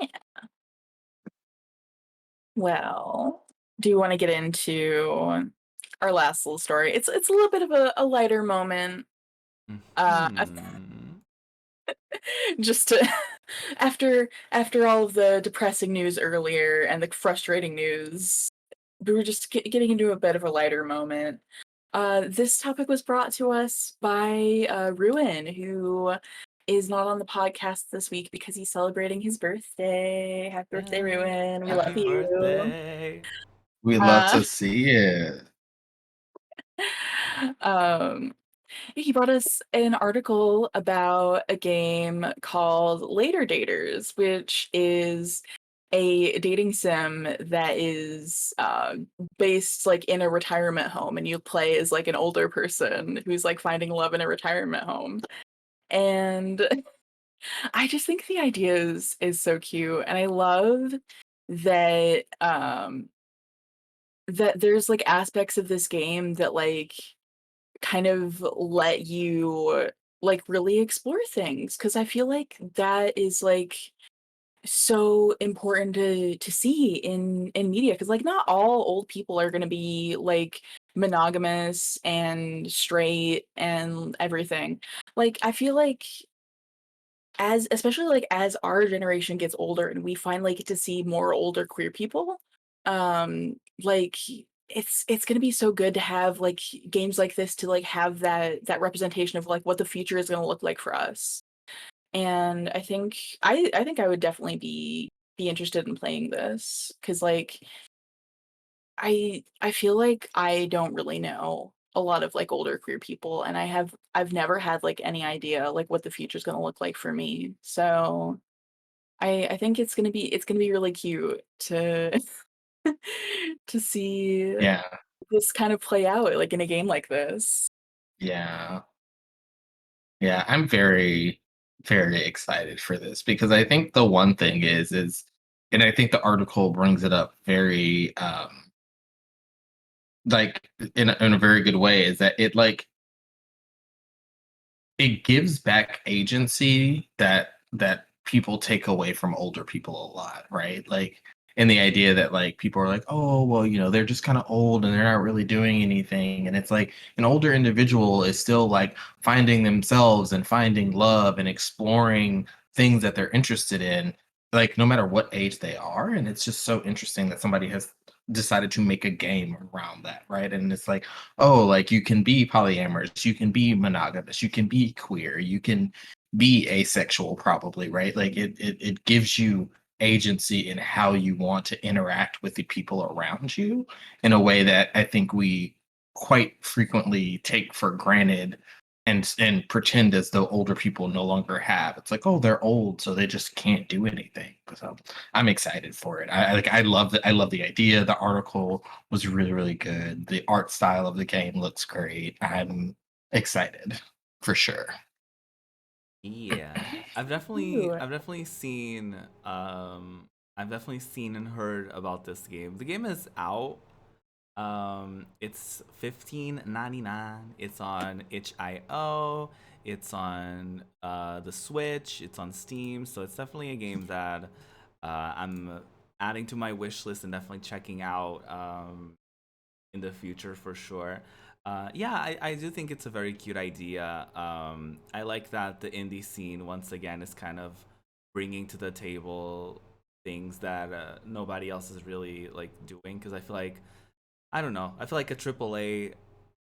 Speaker 4: Well, do you want to get into our last little story? It's a little bit of a lighter moment. Uh,
Speaker 3: hmm.
Speaker 4: just to after all of the depressing news earlier and the frustrating news, we were just getting into a bit of a lighter moment. This topic was brought to us by Ruin, who is not on the podcast this week because he's celebrating his birthday. Happy birthday,
Speaker 3: Yay.
Speaker 4: Ruin. We
Speaker 3: Happy
Speaker 4: love you.
Speaker 3: birthday.
Speaker 1: We love
Speaker 4: Uh,
Speaker 1: to see it.
Speaker 4: um, he brought us an article about a game called Later Daters, which is a dating sim that is based like in a retirement home, and you play as like an older person who's like finding love in a retirement home. And I just think the idea is so cute, and I love that that there's like aspects of this game that like kind of let you like really explore things, because I feel like that is like so important to see in media, because like not all old people are going to be like monogamous and straight and everything. Like I feel like as especially like as our generation gets older and we finally get to see more older queer people, like it's going to be so good to have like games like this to like have that representation of like what the future is going to look like for us. And I think I would definitely be interested in playing this, cuz like I feel like I don't really know a lot of like older queer people, and I've never had like any idea like what the future is going to look like for me. So I think it's gonna be really cute to to see
Speaker 1: Yeah.
Speaker 4: this kind of play out like in a game like this.
Speaker 1: Yeah. Yeah, I'm very, very excited for this because I think the one thing is, and I think the article brings it up very, like in a very good way, is that it gives back agency that people take away from older people a lot, right? Like, and the idea that like people are like, oh well, they're just kind of old and they're not really doing anything, and it's like an older individual is still like finding themselves and finding love and exploring things that they're interested in, like no matter what age they are. And it's just so interesting that somebody has decided to make a game around that, right? And it's like, oh, like you can be polyamorous, you can be monogamous, you can be queer, you can be asexual, probably, right? Like it gives you agency in how you want to interact with the people around you in a way that I think we quite frequently take for granted and pretend as though older people no longer have. It's like, oh, they're old, so they just can't do anything. So I'm excited for it. I love I love the idea. The article was really, really good. The art style of the game looks great. I'm excited for sure.
Speaker 3: Yeah,
Speaker 4: Ooh.
Speaker 3: I've definitely seen I've definitely seen and heard about this game. The game is out. It's $15.99. It's on itch.io. It's on the Switch. It's on Steam. So it's definitely a game that I'm adding to my wish list and definitely checking out in the future for sure. Yeah, I do think it's a very cute idea. I like that the indie scene once again is kind of bringing to the table things that nobody else is really like doing. Because I feel like, I don't know, I feel like a AAA,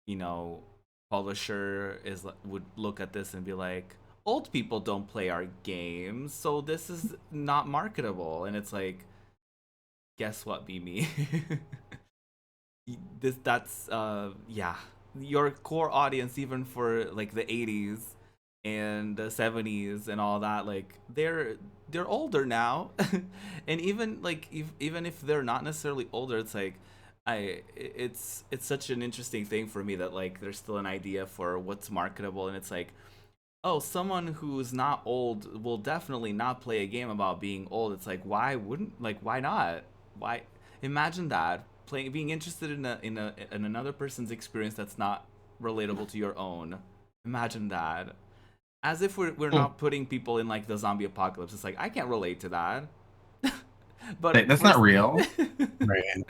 Speaker 3: you know, publisher would look at this and be like, old people don't play our games, so this is not marketable. And it's like, guess what, be me. That's yeah, your core audience, even for like the 80s and the 70s and all that, like they're older now. And even like even if they're not necessarily older, it's like it's such an interesting thing for me that like there's still an idea for what's marketable. And it's like, oh, someone who's not old will definitely not play a game about being old. It's like, why not? Why imagine that playing, being interested in in another person's experience that's not relatable to your own. Imagine that. As if we're
Speaker 1: Hmm.
Speaker 3: not putting people in like the zombie apocalypse. It's like, I can't relate to that. But
Speaker 1: That's not real.
Speaker 2: Right.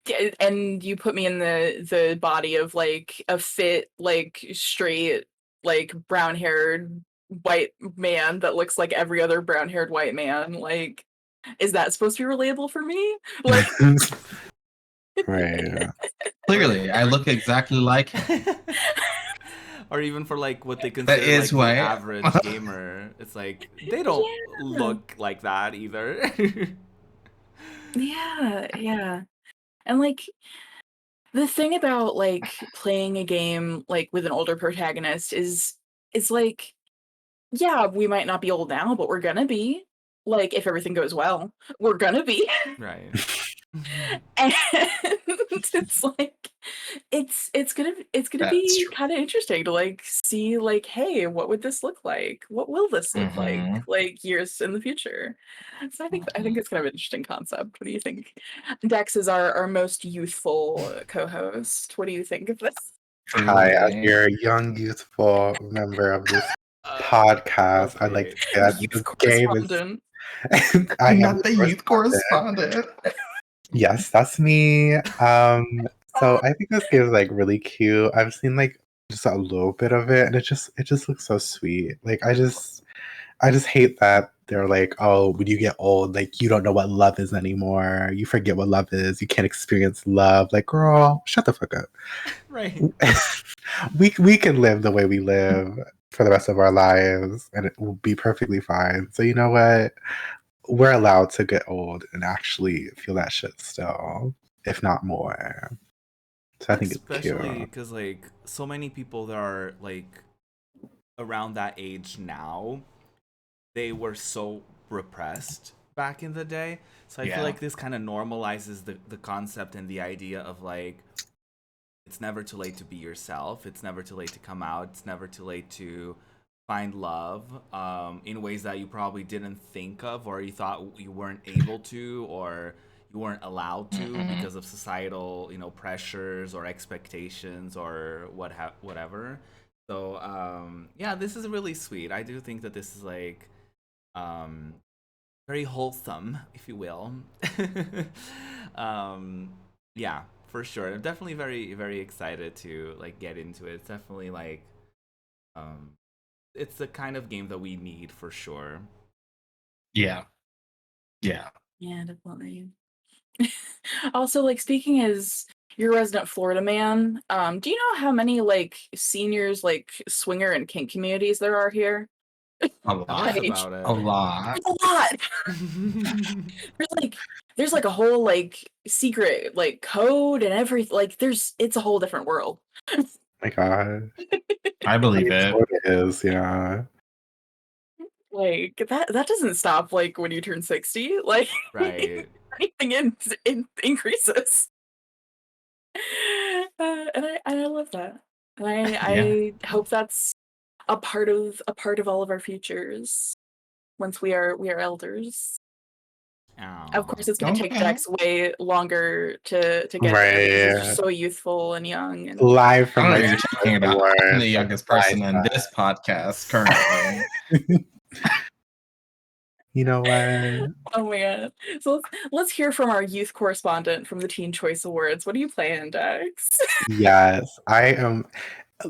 Speaker 4: Yeah, and you put me in the body of like a fit, like straight, like brown-haired white man that looks like every other brown-haired white man. Like, is that supposed to be relatable for me? Like,
Speaker 2: Right.
Speaker 1: Clearly, I look exactly like him.
Speaker 3: or even for like what they
Speaker 1: That
Speaker 3: consider
Speaker 1: is
Speaker 3: like
Speaker 1: who
Speaker 3: the
Speaker 1: I am.
Speaker 3: average gamer, it's like they don't
Speaker 4: yeah,
Speaker 3: look like that either.
Speaker 4: yeah. And like the thing about like playing a game like with an older protagonist is it's like, yeah, we might not be old now, but we're gonna be. Like, if everything goes well, we're gonna be.
Speaker 3: Right.
Speaker 4: And it's like it's gonna
Speaker 1: That's
Speaker 4: be
Speaker 1: true.
Speaker 4: kind of interesting to like see like, hey, what would this look like? What will this look
Speaker 1: Hmm.
Speaker 4: like years in the future? So I think
Speaker 1: Hmm.
Speaker 4: it's kind of an interesting concept. What do you think? Dex is our most youthful co-host. What do you think of this?
Speaker 2: Hi, as
Speaker 1: Truly.
Speaker 2: your young, youthful member of this podcast, I'd like
Speaker 3: Okay.
Speaker 2: to say
Speaker 4: The
Speaker 2: that
Speaker 4: youth
Speaker 2: this game is.
Speaker 4: correspondent.
Speaker 2: I am
Speaker 1: Not
Speaker 2: the
Speaker 1: the youth
Speaker 2: correspondent.
Speaker 1: correspondent.
Speaker 2: Yes, that's me. So I think this game is like really cute. I've seen like just a little bit of it, and it just looks so sweet. Like I just hate that they're like, oh, when you get old, like you don't know what love is anymore. You forget what love is. You can't experience love. Like, girl, shut the fuck up.
Speaker 3: Right.
Speaker 2: We can live the way we live for the rest of our lives, and it will be perfectly fine. So you know what? We're allowed to get old and actually feel that shit still, if not more. So I think it's cute.
Speaker 3: Especially because like so many people that are like around that age now, they were so repressed back in the day. So I feel
Speaker 1: Yeah.
Speaker 3: like this kind of normalizes the concept and the idea of like, it's never too late to be yourself. It's never too late to come out. It's never too late to find love in ways that you probably didn't think of, or you thought you weren't able to, or you weren't allowed to
Speaker 1: Mm-mm.
Speaker 3: because of societal, pressures or expectations or whatever. So yeah, this is really sweet. I do think that this is like um, very wholesome, if you will. Yeah, for sure. I'm definitely very, very excited to like get into it. It's definitely like um, it's the kind of game that we need for sure.
Speaker 1: Yeah. Yeah.
Speaker 4: Yeah, definitely. Also, like speaking as your resident Florida man, do you know how many like seniors like swinger and kink communities there are here?
Speaker 1: A
Speaker 3: Tell us
Speaker 1: lot.
Speaker 4: Like,
Speaker 3: about
Speaker 1: A lot.
Speaker 4: it's a lot.
Speaker 3: it.
Speaker 4: There's like a whole like secret like code and everything. Like it's a whole different world.
Speaker 2: My God.
Speaker 1: I believe
Speaker 2: It's
Speaker 1: it.
Speaker 2: what it is, yeah.
Speaker 4: Like that doesn't stop like when you turn 60. Like
Speaker 3: Right.
Speaker 4: anything increases. And I love that. And I hope that's a part of all of our futures once we are elders. Of course, it's gonna take
Speaker 1: Okay.
Speaker 4: Dex way longer to get there because he's just
Speaker 2: Right.
Speaker 4: so youthful and young. And
Speaker 2: Live
Speaker 1: I
Speaker 2: from
Speaker 1: don't know
Speaker 2: my
Speaker 1: what you're talking about. I'm
Speaker 2: words.
Speaker 1: the youngest person in this podcast currently.
Speaker 2: You know what?
Speaker 4: oh my god! So let's hear from our youth correspondent from the Teen Choice Awards. What are you playing, Dex?
Speaker 2: Yes, I am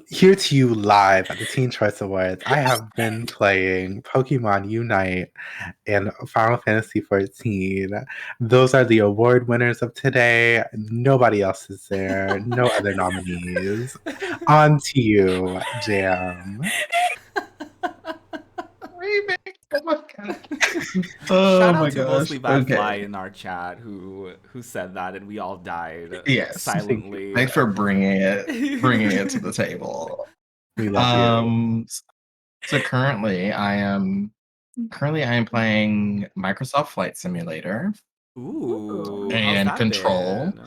Speaker 2: here to you live at the Teen Choice Awards. I have been playing Pokemon Unite and Final Fantasy XIV. Those are the award winners of today. Nobody else is there. No other nominees. On to you, Jam.
Speaker 1: Remix. Oh my god.
Speaker 3: Shout
Speaker 1: Oh
Speaker 3: out
Speaker 1: my
Speaker 3: to Mostly
Speaker 1: gosh.
Speaker 3: Bad Fly
Speaker 1: Okay.
Speaker 3: in our chat who said that, and we all died
Speaker 1: Yes.
Speaker 3: silently.
Speaker 1: Thanks for bringing it to the table.
Speaker 2: We love you.
Speaker 1: So currently I am playing Microsoft Flight Simulator
Speaker 3: Ooh, how's
Speaker 1: and
Speaker 3: that
Speaker 1: Control.
Speaker 3: been?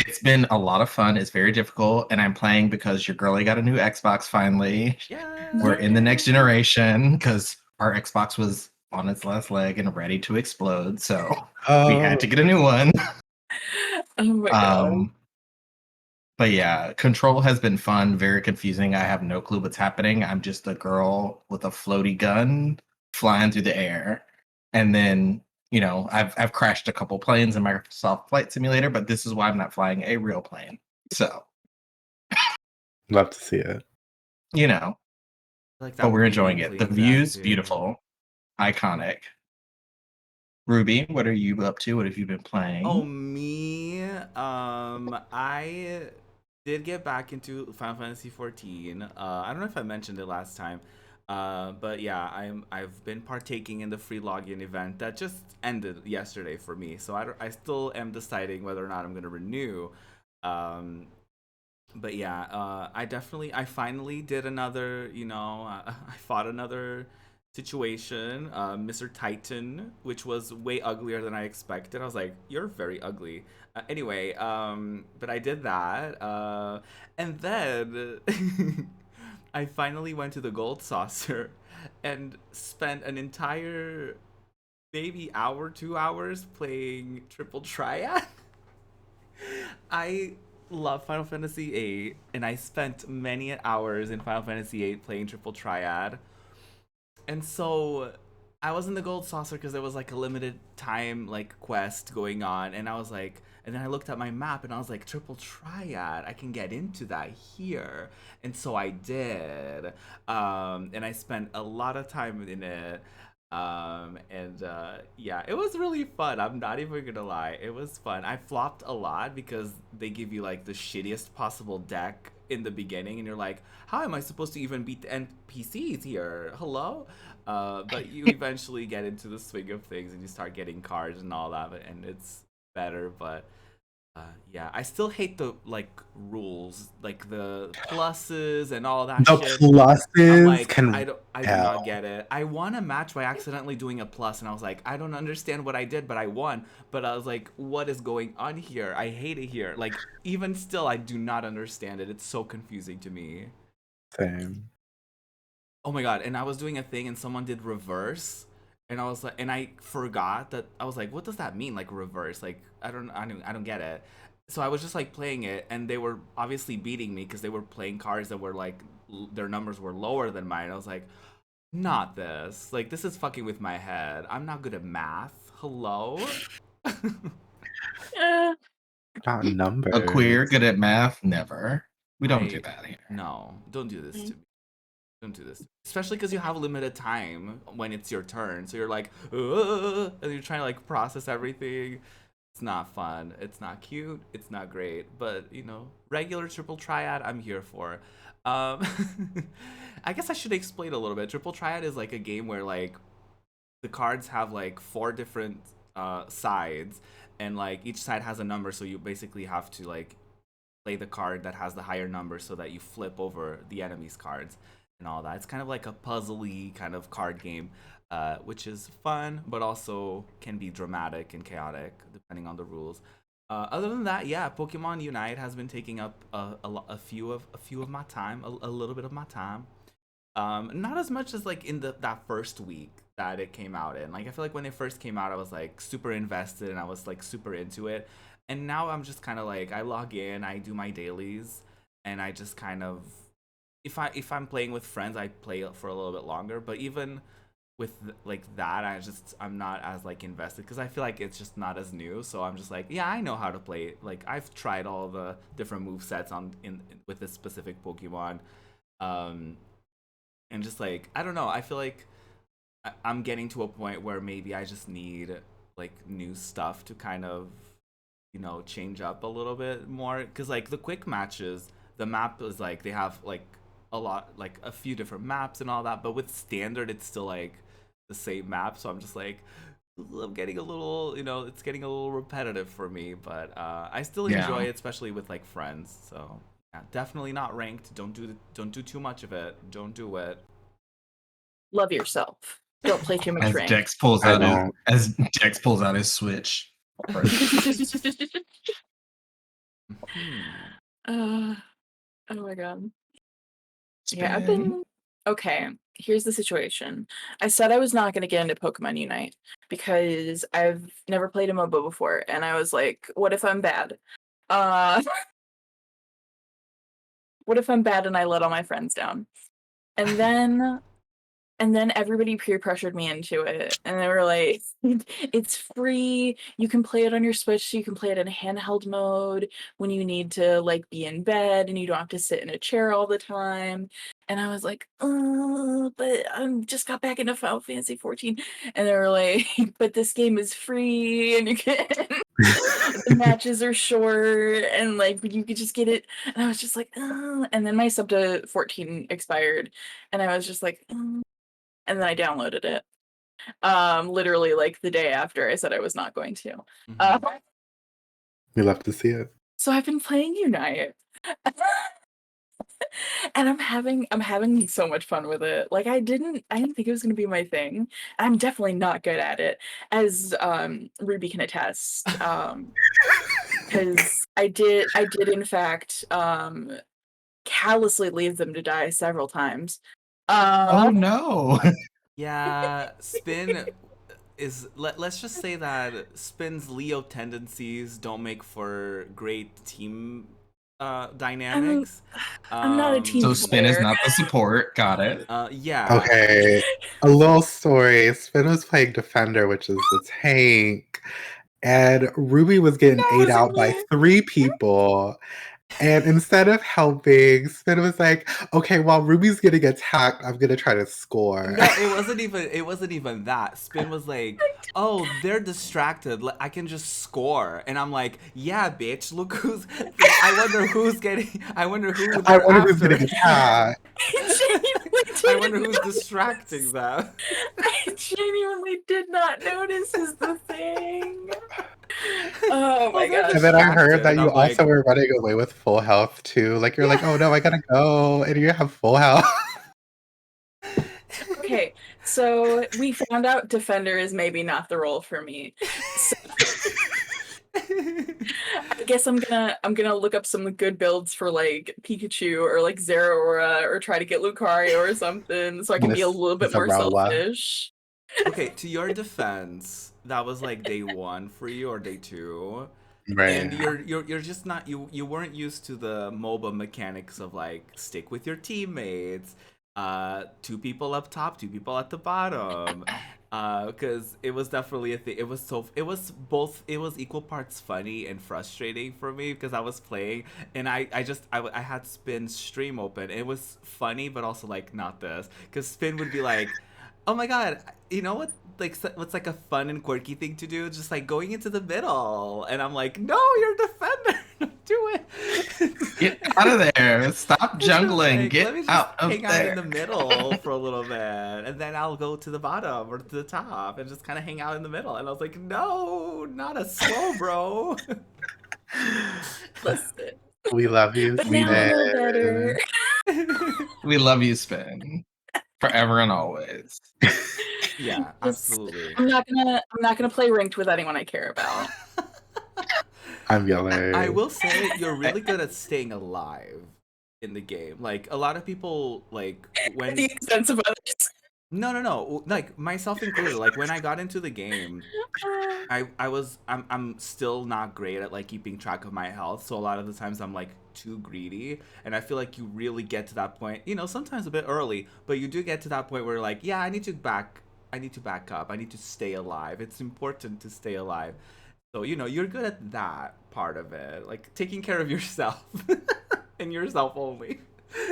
Speaker 1: It's been a lot of fun. It's very difficult, and I'm playing because your girlie got a new Xbox finally.
Speaker 3: Yeah.
Speaker 1: We're in the next generation because our Xbox was on its last leg and ready to explode, so we had to get a new one.
Speaker 4: Oh my god!
Speaker 1: But yeah, Control has been fun, very confusing. I have no clue what's happening. I'm just a girl with a floaty gun flying through the air. And then, I've crashed a couple planes in Microsoft Flight Simulator, but this is why I'm not flying a real plane. So,
Speaker 2: Love to see it.
Speaker 3: Like that
Speaker 1: but
Speaker 3: would
Speaker 1: we're
Speaker 3: be
Speaker 1: enjoying
Speaker 3: me
Speaker 1: it. The
Speaker 3: playing that
Speaker 1: view's
Speaker 3: too.
Speaker 1: beautiful, iconic. Ruby, what are you up to? What have you been playing?
Speaker 3: Oh, me. I did get back into Final Fantasy 14. I don't know if I mentioned it last time. But yeah, I've been partaking in the free login event that just ended yesterday for me. So I still am deciding whether or not I'm gonna renew. Um, but yeah, I finally did another, I fought another situation, Mr. Titan, which was way uglier than I expected. I was like, you're very ugly. Anyway, but I did that, and then I finally went to the gold saucer and spent an entire maybe hour, 2 hours playing triple triad. I love Final Fantasy VIII, and I spent many hours in Final Fantasy VIII playing Triple Triad. And so I was in the gold saucer because there was like a limited time like quest going on, and I was like, and then I looked at my map and I was like, Triple Triad, I can get into that here, and so I did, and I spent a lot of time in it, and yeah, it was really fun. I'm not even gonna lie, it was fun. I flopped a lot because they give you like the shittiest possible deck in the beginning, and you're like, how am I supposed to even beat the NPCs here? Hello? But you eventually get into the swing of things and you start getting cards and all that, and it's better. But Yeah, I still hate the rules, like the pluses and all that
Speaker 2: The
Speaker 3: shit. I'm
Speaker 2: pluses
Speaker 3: like,
Speaker 2: can
Speaker 3: I do not
Speaker 2: hell.
Speaker 3: get it. I won a match by accidentally doing a plus, and I was like, I don't understand what I did, but I won. But I was like, what is going on here? I hate it here. Like, even still, I do not understand it. It's so confusing to me.
Speaker 2: Same.
Speaker 3: Oh my god! And I was doing a thing, and someone did reverse, and I was like, and I forgot that. I was like, what does that mean? Like reverse? Like I don't get it. So I was just like playing it, and they were obviously beating me because they were playing cards that were like their numbers were lower than mine. I was like, not this. Like this is fucking with my head. I'm not good at math. Hello.
Speaker 4: Eh,
Speaker 2: Not
Speaker 1: A queer
Speaker 2: numbers.
Speaker 1: good at math? Never. We don't do
Speaker 3: I
Speaker 1: that here.
Speaker 3: no, don't do this to me. Don't do this. Especially because you have limited time when it's your turn. So you're like, "Ugh," and you're trying to like process everything. It's not fun. It's not cute. It's not great. But regular triple triad, I'm here for. Um, I guess I should explain a little bit. Triple triad is like a game where like the cards have like four different sides, and like each side has a number. So you basically have to like play the card that has the higher number so that you flip over the enemy's cards and all that. It's kind of like a puzzly kind of card game, which is fun, but also can be dramatic and chaotic depending on the rules. Other than that, yeah, Pokemon Unite has been taking up a few of my time, a little bit of my time. Not as much as like in that first week that it came out in. Like I feel like when it first came out, I was like super invested and I was like super into it. And now I'm just kind of like I log in, I do my dailies, and I just kind of if I'm playing with friends, I play for a little bit longer. But even with like that, I'm not as like invested because I feel like it's just not as new. So I'm just like, yeah, I know how to play it. Like I've tried all the different move sets in with this specific Pokemon. Um, and just like I don't know, I feel like I'm getting to a point where maybe I just need like new stuff to kind of change up a little bit more because like the quick matches, the map is like they have like a lot, like a few different maps and all that, but with standard it's still like the same map. So I'm just like, I'm getting a little, it's getting a little repetitive for me, but I still enjoy
Speaker 1: Yeah.
Speaker 3: it, especially with like friends. So yeah, definitely not ranked. Don't do too much of it. Don't do it.
Speaker 4: love yourself. Don't play too much
Speaker 1: As
Speaker 4: rank.
Speaker 1: Dex pulls
Speaker 2: I
Speaker 1: out his
Speaker 2: don't.
Speaker 1: as Dex pulls out his Switch.
Speaker 3: Hmm.
Speaker 4: Oh my god. Yeah, I've
Speaker 1: Spin.
Speaker 4: been okay. Here's the situation. I said I was not going to get into Pokemon Unite because I've never played a MOBA before, and I was like, what if I'm bad? Uh, what if I'm bad and I let all my friends down? And then everybody peer pressured me into it, and they were like, "It's free. You can play it on your Switch. So you can play it in handheld mode when you need to like be in bed, and you don't have to sit in a chair all the time." And I was like, "Oh, but I'm just got back into Final Fantasy 14," and they were like, "But this game is free, and you can." The matches are short and like you could just get it, and I was just like, oh. And then my sub to 14 expired, and I was just like, oh. And then I downloaded it. Literally like the day after I said I was not going to. Uh,
Speaker 3: Mhm.
Speaker 2: We love to see it.
Speaker 4: so I've been playing Unite. And I'm having so much fun with it. Like I didn't think it was gonna be my thing. I'm definitely not good at it, as Ruby can attest. Because I did in fact callously leave them to die several times.
Speaker 1: Oh
Speaker 4: Uh
Speaker 1: no.
Speaker 3: Yeah, Spin is let's just say that Spin's Leo tendencies don't make for great team
Speaker 4: I'm
Speaker 3: dynamics.
Speaker 4: I'm not a team
Speaker 1: So Spin is
Speaker 4: player.
Speaker 1: not the support. Got it.
Speaker 3: Yeah.
Speaker 2: Okay, a little story. Spin was playing Defender, which is the tank, and Ruby was getting
Speaker 4: That
Speaker 2: ate
Speaker 4: wasn't
Speaker 2: out by
Speaker 4: me.
Speaker 2: 3 people. And instead of helping, Spin was like, "Okay, while Ruby's getting attacked, I'm gonna try to score."
Speaker 3: No, it wasn't even that. Spin was like, "Oh, they're distracted. I can just score." And I'm like, "Yeah, bitch. Look who's I wonder who
Speaker 2: I
Speaker 3: they're
Speaker 2: wonder who's
Speaker 3: after.
Speaker 2: getting attacked.
Speaker 4: I genuinely
Speaker 3: I
Speaker 4: didn't
Speaker 3: wonder who's
Speaker 4: know
Speaker 3: distracting them."
Speaker 4: I genuinely did not notice is the thing. Oh my gosh.
Speaker 2: And then I heard
Speaker 3: Distracted,
Speaker 2: that
Speaker 3: and
Speaker 2: you
Speaker 3: I'm like,
Speaker 2: also were running away with full health too. Like you're like, oh no, I gotta go, and you have full health.
Speaker 4: Okay, so we found out Defender is maybe not the role for me. So I guess I'm gonna look up some good builds for like Pikachu or like Zeraora or try to get Lucario or something so I can be a
Speaker 2: Miss
Speaker 4: little bit more
Speaker 2: Zerawa.
Speaker 4: selfish.
Speaker 3: okay, to your defense, that was like day 1 for you or day 2.
Speaker 2: Right.
Speaker 3: And you're just not you weren't used to the MOBA mechanics of like stick with your teammates, 2 people up top, 2 people at the bottom, because it was definitely a thing. It was equal parts funny and frustrating for me because I was playing and I had Spin's stream open. It was funny but also like not this because Spin would be like, oh my god, you know what? Like, what's like a fun and quirky thing to do? Just like going into the middle, and I'm like, no, you're a defender. Don't do it.
Speaker 1: Get out of there! Stop jungling!
Speaker 3: Like,
Speaker 1: Get
Speaker 3: let me just
Speaker 1: out of
Speaker 3: hang out
Speaker 1: there!
Speaker 3: in the middle for a little bit, and then I'll go to the bottom or to the top and just kind of hang out in the middle. And I was like, no, not a slow, bro.
Speaker 4: Listen.
Speaker 2: We love you,
Speaker 4: But now I know better.
Speaker 1: We love you, Spin, forever and always.
Speaker 3: Yeah, absolutely.
Speaker 4: I'm not gonna play ranked with anyone I care about.
Speaker 2: I'm yelling.
Speaker 3: I will say you're really good at staying alive in the game. Like a lot of people, like
Speaker 4: At
Speaker 3: when
Speaker 4: the expense of others.
Speaker 3: no, like myself included. Like when I got into the game, I'm still not great at like keeping track of my health. So a lot of the times I'm like too greedy, and I feel like you really get to that point. You know, sometimes a bit early, but you do get to that point where like, yeah, I need to back up. I need to stay alive. It's important to stay alive. So, you know, you're good at that part of it, like taking care of yourself and yourself only.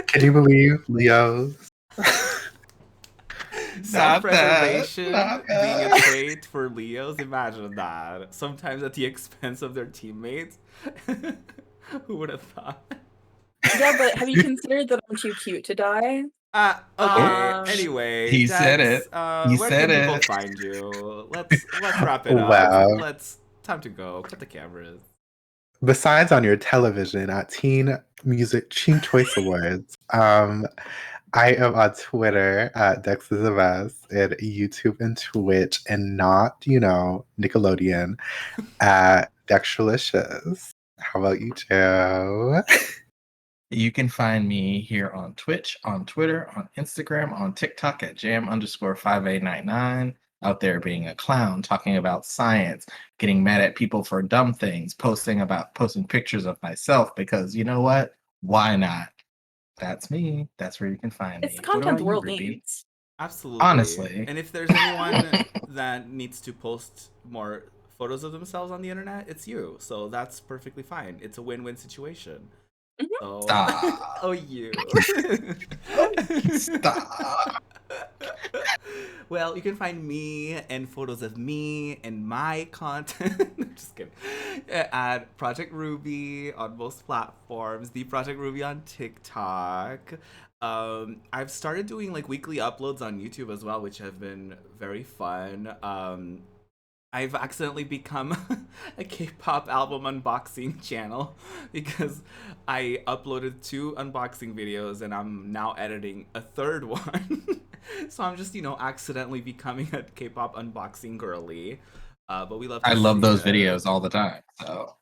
Speaker 2: Can you believe Leo's?
Speaker 3: Self-preservation
Speaker 1: Not
Speaker 3: being a
Speaker 1: that.
Speaker 3: trait for Leos. Imagine that. Sometimes at the expense of their teammates. Who would have thought?
Speaker 4: Yeah, but have you considered that I'm too cute to die?
Speaker 3: Okay. Anyway,
Speaker 1: He said
Speaker 3: Dex,
Speaker 1: He
Speaker 3: where
Speaker 1: said
Speaker 3: can people
Speaker 1: it.
Speaker 3: find you? Let's wrap it up.
Speaker 2: Wow.
Speaker 3: Time to go. Cut the cameras.
Speaker 2: Besides on your television at Teen Choice Awards, I am on Twitter at Dex is the best, and YouTube and Twitch, and not, Nickelodeon at Dextralicious. How about you, Joe?
Speaker 1: You can find me here on Twitch, on Twitter, on Instagram, on TikTok at jam_5899. Out there being a clown, talking about science, getting mad at people for dumb things, posting pictures of myself because you know what? Why not? That's me. That's where you can find
Speaker 4: It's
Speaker 1: me.
Speaker 4: the
Speaker 1: What
Speaker 4: content
Speaker 1: about
Speaker 4: the
Speaker 1: you,
Speaker 4: world
Speaker 1: Ruby?
Speaker 4: needs.
Speaker 3: Absolutely.
Speaker 1: Honestly.
Speaker 3: And if there's anyone that needs to post more photos of themselves on the internet, it's you. So that's perfectly fine. It's a win-win situation. So,
Speaker 1: Stop.
Speaker 3: oh, you.
Speaker 1: Stop.
Speaker 3: Well, you can find me and photos of me and my content. Just kidding. At Project Ruby on most platforms. The Project Ruby on TikTok. I've started doing like weekly uploads on YouTube as well, which have been very fun. I've accidentally become a K-pop album unboxing channel because I uploaded 2 unboxing videos and I'm now editing a 3rd one. So I'm just, accidentally becoming a K-pop unboxing girly. But we love to
Speaker 1: I love
Speaker 3: see
Speaker 1: those
Speaker 3: it.
Speaker 1: videos all the time. So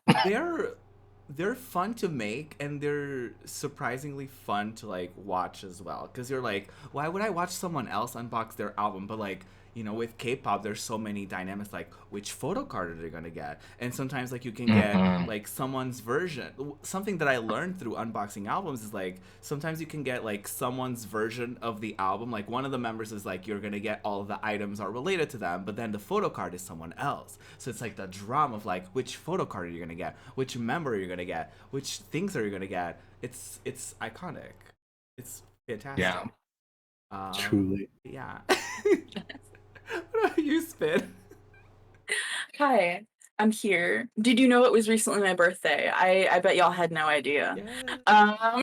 Speaker 3: They're fun to make and they're surprisingly fun to like watch as well, because you're like, why would I watch someone else unbox their album? But like, with K-pop there's so many dynamics, like which photo card are they gonna get, and sometimes like you can get like someone's version. Something that I learned through unboxing albums is like sometimes you can get like someone's version of the album. Like one of the members is like, you're gonna get all of the items are related to them, but then the photo card is someone else, so it's like the drama of like which photo card are you gonna get, which member are you gonna get, which things are you gonna get. It's iconic. It's fantastic.
Speaker 1: yeah.
Speaker 2: Truly.
Speaker 3: Yeah. What about you, Spin?
Speaker 4: Hi, I'm here. Did you know it was recently my birthday? I bet y'all had no idea.
Speaker 3: Yeah.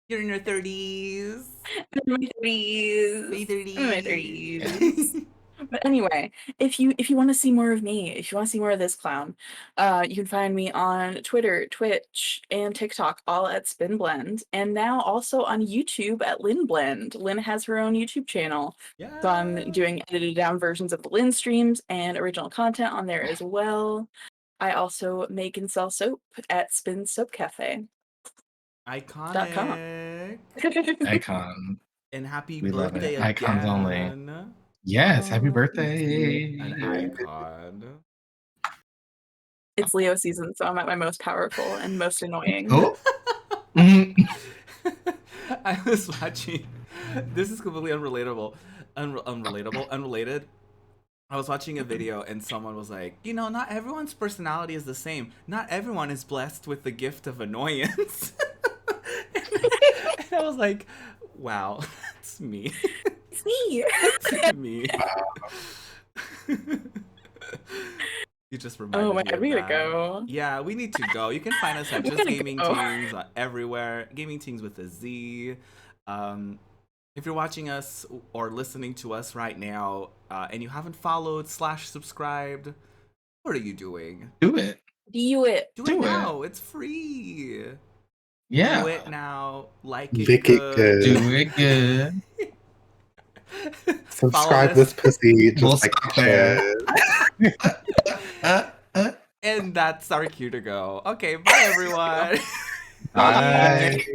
Speaker 3: You're in your 30s.
Speaker 4: In my 30s.
Speaker 3: My 30s.
Speaker 4: In my 30s. But anyway, if you want to see more of me, if you want to see more of this clown, you can find me on Twitter, Twitch, and TikTok, all at SpinBlend, and now also on YouTube at LynBlend. Lynn has her own YouTube channel, so I'm doing edited down versions of the Lynn streams and original content on there as well. I also make and sell soap at Spin Soap Cafe.
Speaker 3: Iconic.
Speaker 1: Icon.
Speaker 3: And happy
Speaker 1: We love
Speaker 3: birthday
Speaker 1: it. Icons only.
Speaker 3: again.
Speaker 1: Yes, happy
Speaker 4: Oh,
Speaker 1: birthday.
Speaker 3: An icon.
Speaker 4: It's Leo season, so I'm at my most powerful and most annoying.
Speaker 1: Oh. Mhm.
Speaker 3: I was watching. This is completely unrelated. I was watching a video and someone was like, not everyone's personality is the same. Not everyone is blessed with the gift of annoyance. And I was like, wow, it's me.
Speaker 4: It's me.
Speaker 3: It's me. You just reminded
Speaker 4: Oh my
Speaker 3: me
Speaker 4: god,
Speaker 3: of
Speaker 4: we gotta
Speaker 3: that.
Speaker 4: go.
Speaker 3: Yeah, we need to go. You can find us at
Speaker 4: We
Speaker 3: Just
Speaker 4: gotta
Speaker 3: Gaming
Speaker 4: go.
Speaker 3: Tingz everywhere. Gaming Tingz with a Z. If you're watching us or listening to us right now and you haven't followed / subscribed, what are you doing?
Speaker 1: Do it.
Speaker 4: Do it.
Speaker 3: Do
Speaker 1: Do
Speaker 3: it
Speaker 1: it.
Speaker 3: now. It's free.
Speaker 1: Yeah.
Speaker 3: Do it now. Like it
Speaker 2: Lick it
Speaker 3: good.
Speaker 2: good.
Speaker 1: Do it good.
Speaker 3: Follow
Speaker 2: Subscribe
Speaker 3: us.
Speaker 2: this pussy just
Speaker 1: We'll
Speaker 2: like
Speaker 1: stop there.
Speaker 3: And that's our cue to go. Okay, bye everyone.
Speaker 1: Bye.